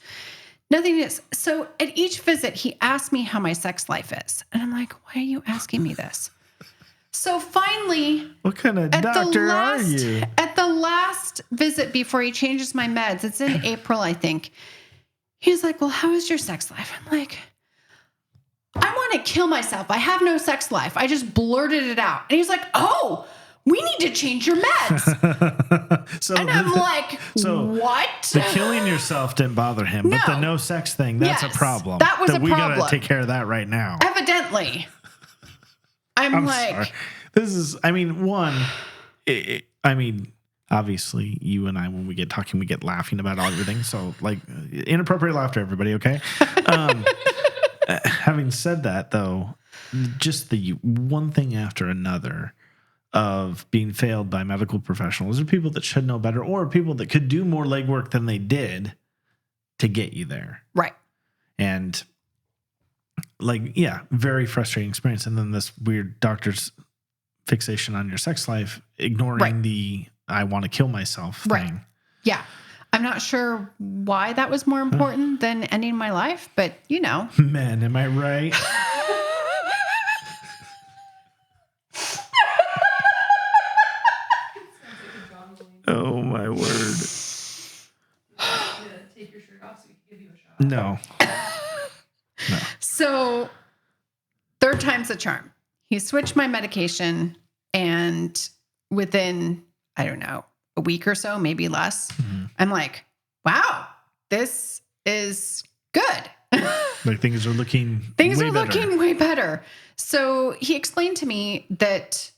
Nothing is. So at each visit, he asked me how my sex life is. And I'm like, why are you asking me this? So finally, what kind of doctor are you? At the last visit before he changes my meds, it's in April, I think. He's like, well, how is your sex life? I'm like, I want to kill myself. I have no sex life. I just blurted it out. And he's like, oh, we need to change your meds. And I'm like, what? The killing yourself didn't bother him, but the no sex thing, that's a problem. That was a problem. We got to take care of that right now. Evidently. I'm like... Sorry. This is, obviously you and I, when we get talking, we get laughing about everything. So inappropriate laughter, everybody. Okay. Having said that though, just the one thing after another of being failed by medical professionals or people that should know better or people that could do more legwork than they did to get you there. Right. And very frustrating experience. And then this weird doctor's fixation on your sex life, ignoring the I want to kill myself thing. Right. Yeah. I'm not sure why that was more important than ending my life, but Man, am I right? Oh my word. Take your shirt off so we can give you a shot. No. So 3rd time's the charm. He switched my medication and within, I don't know, a week or so, maybe less, I'm like, wow, this is good. Things are looking way better. So he explained to me that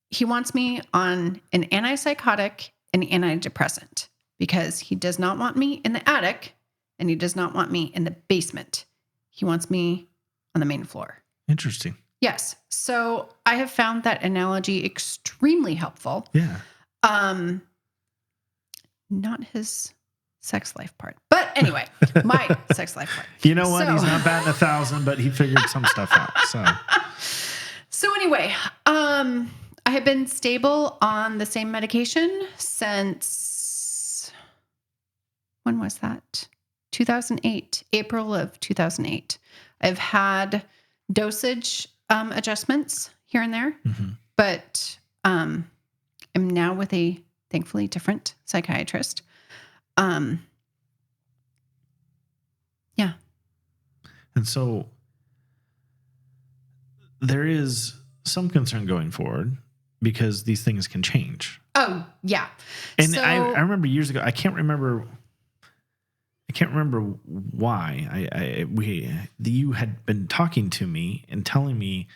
he wants me on an antipsychotic and antidepressant because he does not want me in the attic and he does not want me in the basement. He wants me on the main floor. Interesting. Yes. So I have found that analogy extremely helpful. Yeah. Not his sex life part. But anyway, my sex life part. You know what? He's not batting 1,000, but he figured some stuff out. So anyway, I have been stable on the same medication since, when was that? 2008, April of 2008. I've had dosage adjustments here and there, but I'm now with a thankfully different psychiatrist. Yeah. And so there is some concern going forward because these things can change. Oh, yeah. And I remember years ago, I can't remember why you had been talking to me and telling me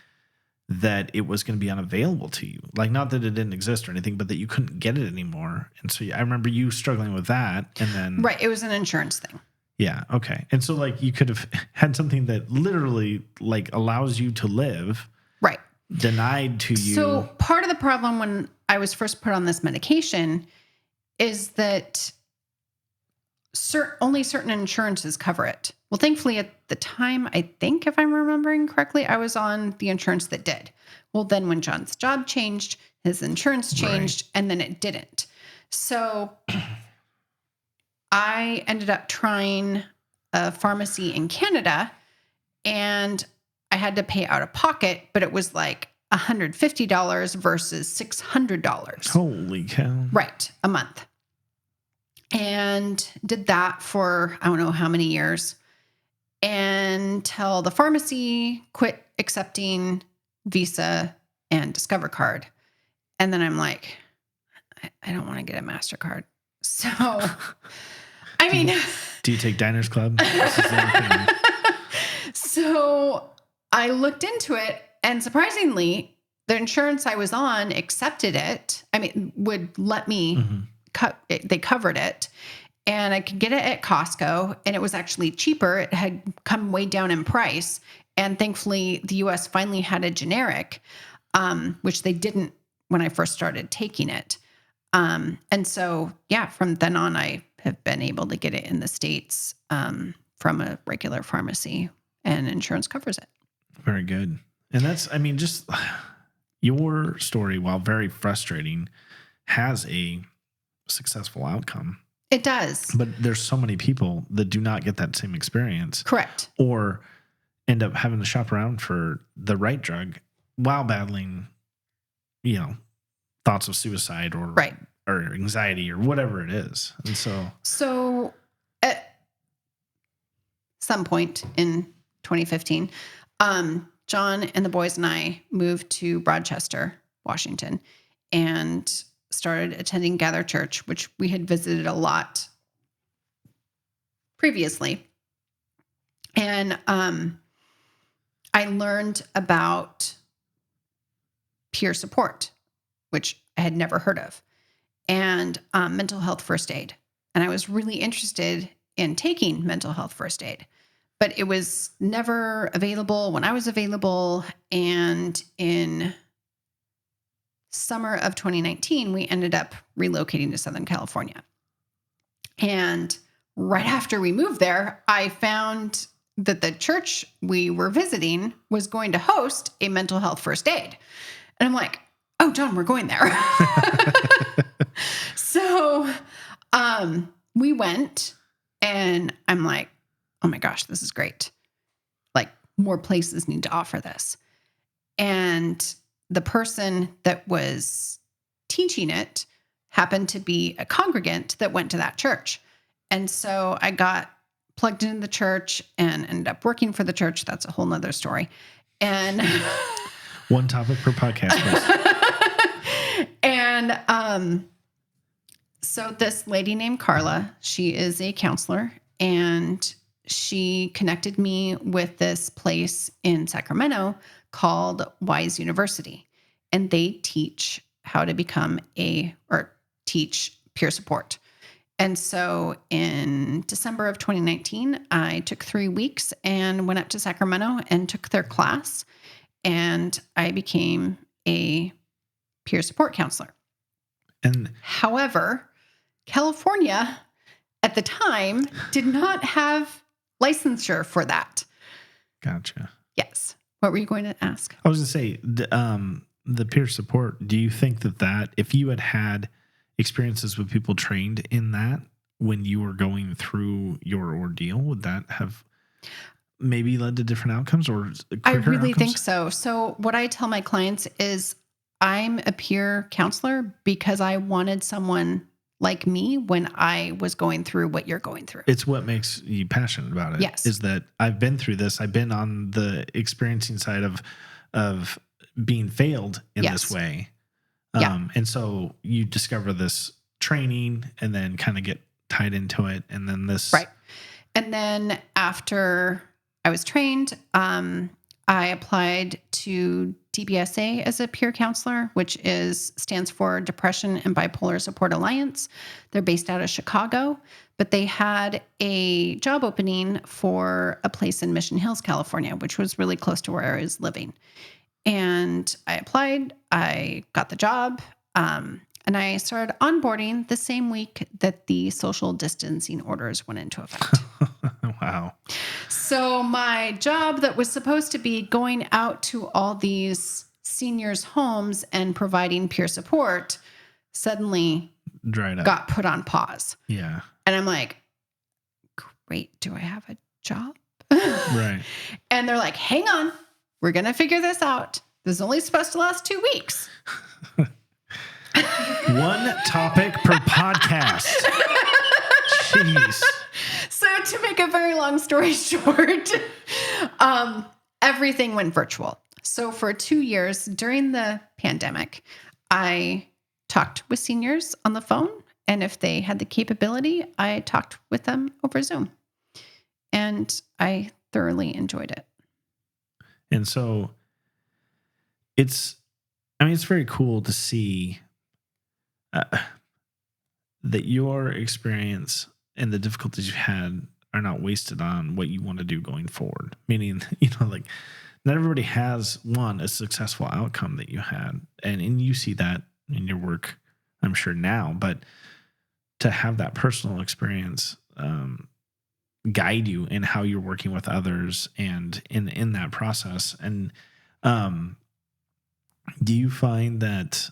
that it was going to be unavailable to you. Like, not that it didn't exist or anything, but that you couldn't get it anymore. And so I remember you struggling with that. And then... Right. It was an insurance thing. Yeah. Okay. And so like you could have had something that literally like allows you to live Right. denied to you. So part of the problem when I was first put on this medication is that only certain insurances cover it. Well, thankfully at the time, I think if I'm remembering correctly, I was on the insurance that did. Well, then when John's job changed, his insurance changed, and then it didn't. So I ended up trying a pharmacy in Canada, and I had to pay out of pocket, but it was like $150 versus $600. Holy cow. Right, a month. And did that for I don't know how many years until the pharmacy quit accepting Visa and Discover Card. And then I'm like, I don't want to get a MasterCard. So, I mean, do you take Diners Club? So I looked into it, and surprisingly, the insurance I was on accepted it. I mean, would let me they covered it, and I could get it at Costco, and it was actually cheaper. It had come way down in price. And thankfully the US finally had a generic, which they didn't when I first started taking it. And so, yeah, from then on, I have been able to get it in the States, from a regular pharmacy, and insurance covers it. Very good. And that's, I mean, just your story, while very frustrating, has a successful outcome. It does. But there's so many people that do not get that same experience. Correct. Or end up having to shop around for the right drug while battling, thoughts of suicide or anxiety or whatever it is. And so at some point in 2015, John and the boys and I moved to Rochester, Washington, and started attending Gather Church, which we had visited a lot previously. And I learned about peer support, which I had never heard of, and mental health first aid. And I was really interested in taking mental health first aid, but it was never available when I was available. And in summer of 2019, we ended up relocating to Southern California. And right after we moved there, I found that the church we were visiting was going to host a mental health first aid. And I'm like, oh, John, we're going there. So we went, and I'm like, oh my gosh, this is great. Like, more places need to offer this. And the person that was teaching it happened to be a congregant that went to that church. And so I got plugged into the church and ended up working for the church. That's a whole nother story. And one topic per podcast, please. And so this lady named Carla, she is a counselor, and she connected me with this place in Sacramento called Wise University. And they teach how to teach peer support. And so in December of 2019, I took 3 weeks and went up to Sacramento and took their class. And I became a peer support counselor. And however, California at the time did not have licensure for that. Gotcha. Yes. What were you going to ask? I was going to say, the peer support, do you think that if you had experiences with people trained in that when you were going through your ordeal, would that have maybe led to different outcomes or I really think so. So what I tell my clients is I'm a peer counselor because I wanted someone like me when I was going through what you're going through. It's what makes you passionate about it. Yes. Is that I've been through this. I've been on the experiencing side of being failed in this way. And so you discover this training and then kind of get tied into it. And then this. Right. And then after I was trained, I applied to DBSA as a peer counselor, which stands for Depression and Bipolar Support Alliance. They're based out of Chicago, but they had a job opening for a place in Mission Hills, California, which was really close to where I was living. And I applied, I got the job, and I started onboarding the same week that the social distancing orders went into effect. Wow. So my job that was supposed to be going out to all these seniors' homes and providing peer support suddenly dried up, got put on pause. Yeah. And I'm like, great, do I have a job? Right. And they're like, hang on, we're going to figure this out. This is only supposed to last 2 weeks. One topic per podcast. Jeez. So to make a very long story short, everything went virtual. So for 2 years during the pandemic, I talked with seniors on the phone. And if they had the capability, I talked with them over Zoom. And I thoroughly enjoyed it. And so it's very cool to see that your experience and the difficulties you've had are not wasted on what you want to do going forward. Meaning, like not everybody has a successful outcome that you had. And you see that in your work, I'm sure now, but to have that personal experience guide you in how you're working with others and in that process. And do you find that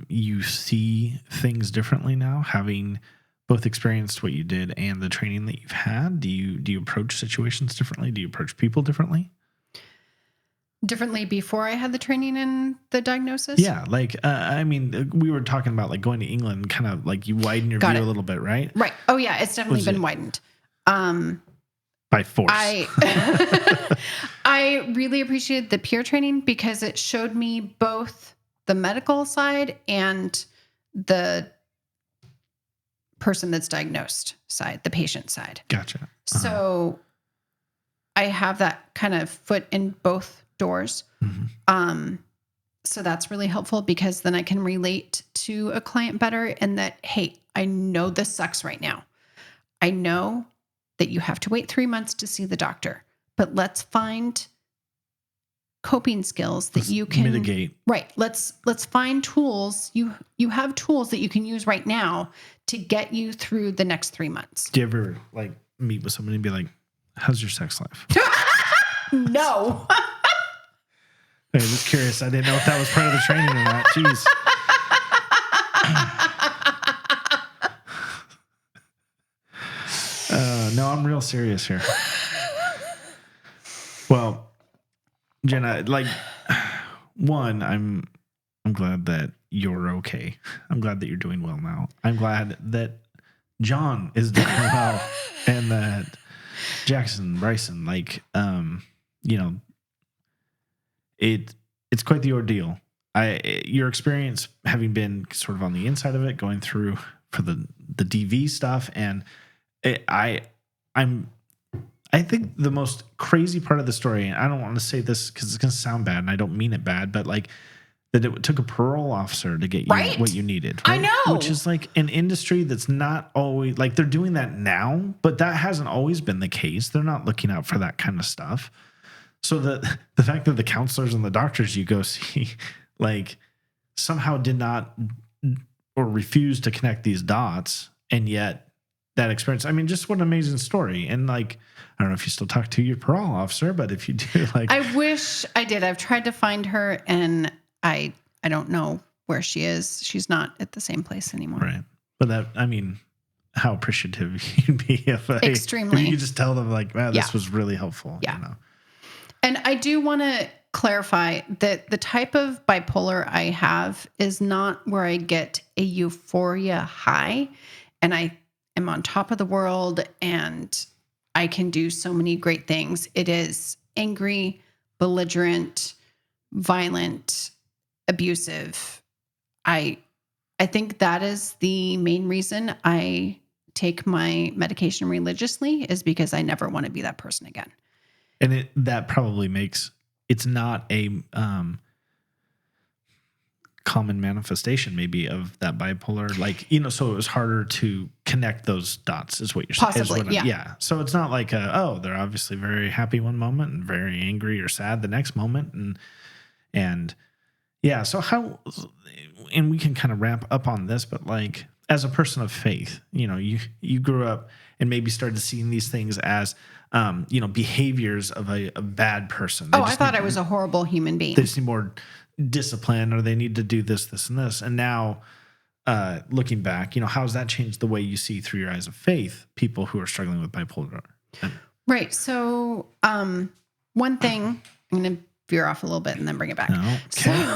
you see things differently now, having both experienced what you did and the training that you've had? Do you approach situations differently? Do you approach people differently? Differently before I had the training and the diagnosis? Yeah. Like, we were talking about like going to England, kind of like you widen your view a little bit, right? Right. Oh yeah. It's definitely been widened. By force. I really appreciated the peer training because it showed me both the medical side and the person that's diagnosed side, the patient side. Gotcha. So I have that kind of foot in both doors. Mm-hmm. So that's really helpful because then I can relate to a client better and that, hey, I know this sucks right now. I know that you have to wait 3 months to see the doctor, but let's find coping skills that you can mitigate. Right. Let's find tools. You have tools that you can use right now to get you through the next 3 months. Do you ever like meet with somebody and be like, how's your sex life? No. I'm just curious. I didn't know if that was part of the training or not. Jeez. No, I'm real serious here. Well, Jenna, like, one, I'm glad that you're okay. I'm glad that you're doing well now. I'm glad that John is doing well and that Jackson, Bryson, like, it's quite the ordeal. Your experience having been sort of on the inside of it, going through for the DV stuff, and I think the most crazy part of the story, and I don't want to say this because it's going to sound bad, and I don't mean it bad, but like that it took a parole officer to get you what you needed. Right? I know. Which is like an industry that's not always, like they're doing that now, but that hasn't always been the case. They're not looking out for that kind of stuff. So the fact that the counselors and the doctors you go see, like somehow did not or refused to connect these dots, and yet that experience, I mean, just what an amazing story. And like, I don't know if you still talk to your parole officer, but if you do, like, I wish I did. I've tried to find her and I don't know where she is. She's not at the same place anymore. Right. But that, I mean, how appreciative you'd be if Extremely. If you could just tell them like, wow, this was really helpful. Yeah. You know? And I do want to clarify that the type of bipolar I have is not where I get a euphoria high and I am on top of the world and I can do so many great things. It is angry, belligerent, violent, abusive. I think that is the main reason I take my medication religiously is because I never want to be that person again. And that probably makes it's not a common manifestation maybe of that bipolar, like, so it was harder to connect those dots is what you're saying. Possibly, yeah. Yeah. So it's not like, they're obviously very happy one moment and very angry or sad the next moment. And yeah, so how, and we can kind of wrap up on this, but like, as a person of faith, you grew up and maybe started seeing these things as, behaviors of a bad person. I thought I was a horrible human being. They just need more discipline, or they need to do this, this, and this. And now, looking back, how has that changed the way you see through your eyes of faith people who are struggling with bipolar? Right. So, one thing, I'm going to veer off a little bit and then bring it back. Okay.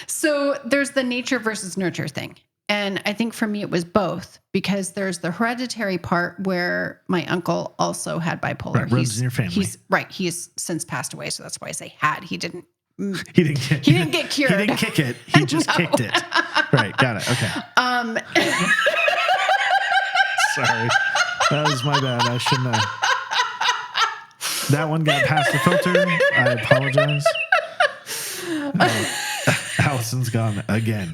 So there's the nature versus nurture thing. And I think for me, it was both, because there's the hereditary part where my uncle also had bipolar. Right, runs in your family. He's since passed away. So that's why I say had. He didn't get cured. He didn't kick it. He just kicked it. Right. Got it. Okay. Sorry. That was my bad. I shouldn't have. That one got past the filter. I apologize. Allison's gone again.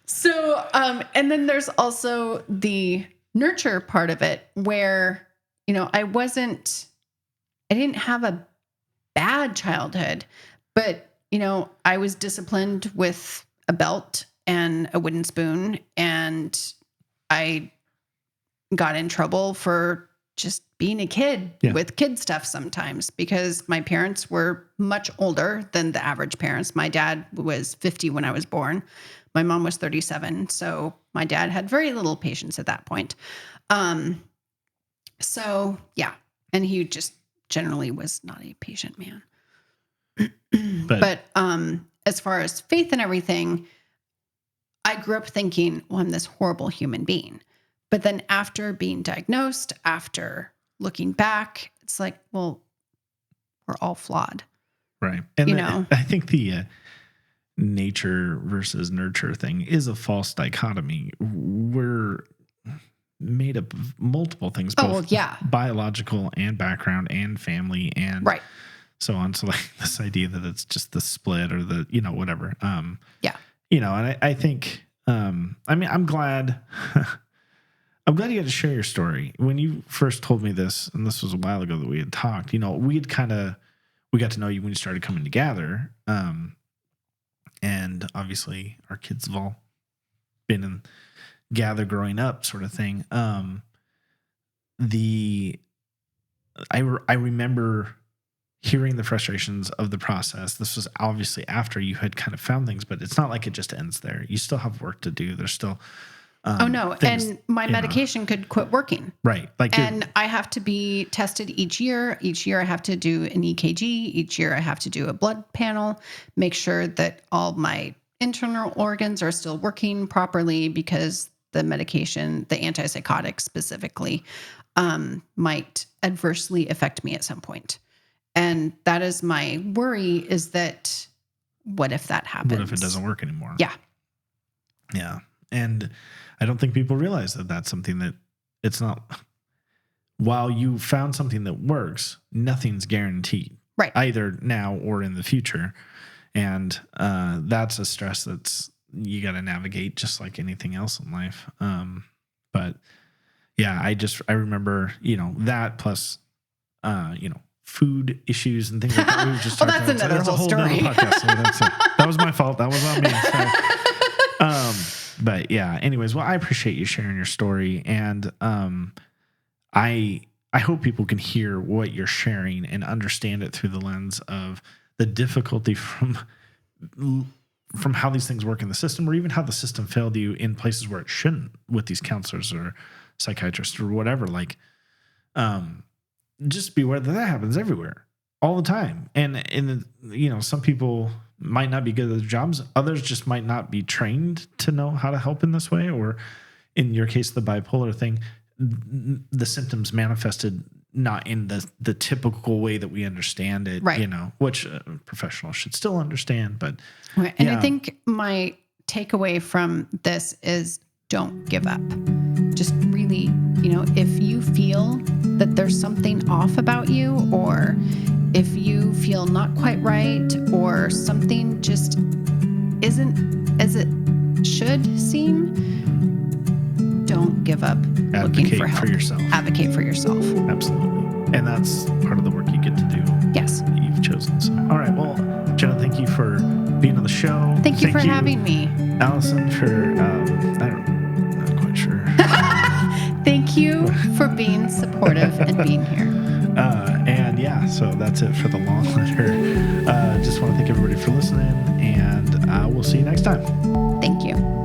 So, and then there's also the nurture part of it where, I didn't have a bad childhood, but, I was disciplined with a belt and a wooden spoon, and I got in trouble for just being a kid with kid stuff sometimes, because my parents were much older than the average parents. My dad was 50 when I was born. My mom was 37. So my dad had very little patience at that point. So yeah. And he just generally was not a patient man. But as far as faith and everything, I grew up thinking, well, I'm this horrible human being. But then after being diagnosed, after looking back, it's like, well, we're all flawed. Right. And I think the nature versus nurture thing is a false dichotomy. We're made up of multiple things, both biological and background and family and so on. So like this idea that it's just the split or the, whatever. And I think, I'm glad... I'm glad you got to share your story. When you first told me this, and this was a while ago that we had talked, we got to know you when you started coming together. And obviously our kids have all been in gather growing up sort of thing. I remember hearing the frustrations of the process. This was obviously after you had kind of found things, but it's not like it just ends there. You still have work to do. There's still... things, and my medication could quit working. Right. And I have to be tested each year. Each year I have to do an EKG. Each year I have to do a blood panel, make sure that all my internal organs are still working properly, because the medication, the antipsychotic specifically, might adversely affect me at some point. And that is my worry, is that what if that happens? What if it doesn't work anymore? Yeah. Yeah. And I don't think people realize that that's something that it's not, while you found something that works, nothing's guaranteed. Right. Either now or in the future. And that's a stress that's, you got to navigate just like anything else in life. But yeah, I remember, that plus, food issues and things like that. We were just well, that's about. Another whole story. Podcast, so that was my fault. That was on me. So. But yeah, anyways, well, I appreciate you sharing your story, and I hope people can hear what you're sharing and understand it through the lens of the difficulty from how these things work in the system, or even how the system failed you in places where it shouldn't, with these counselors or psychiatrists or whatever. Like, just be aware that happens everywhere all the time. And some people might not be good at their jobs. Others just might not be trained to know how to help in this way. Or in your case, the bipolar thing, the symptoms manifested not in the typical way that we understand it, right. Which professionals should still understand. But right. And I think my takeaway from this is, don't give up. Just really, if you feel that there's something off about you, or if you feel not quite right or something just isn't as it should seem, don't give up looking for help. Advocate for yourself. Advocate for yourself. Absolutely. And that's part of the work you get to do. Yes. That you've chosen. So, all right. Well, Jenna, thank you for being on the show. Thank you for having me. Allison, for, I'm not quite sure. Thank you for being supportive and being here. And yeah, so that's it for the long letter. Just want to thank everybody for listening, and we'll see you next time. Thank you.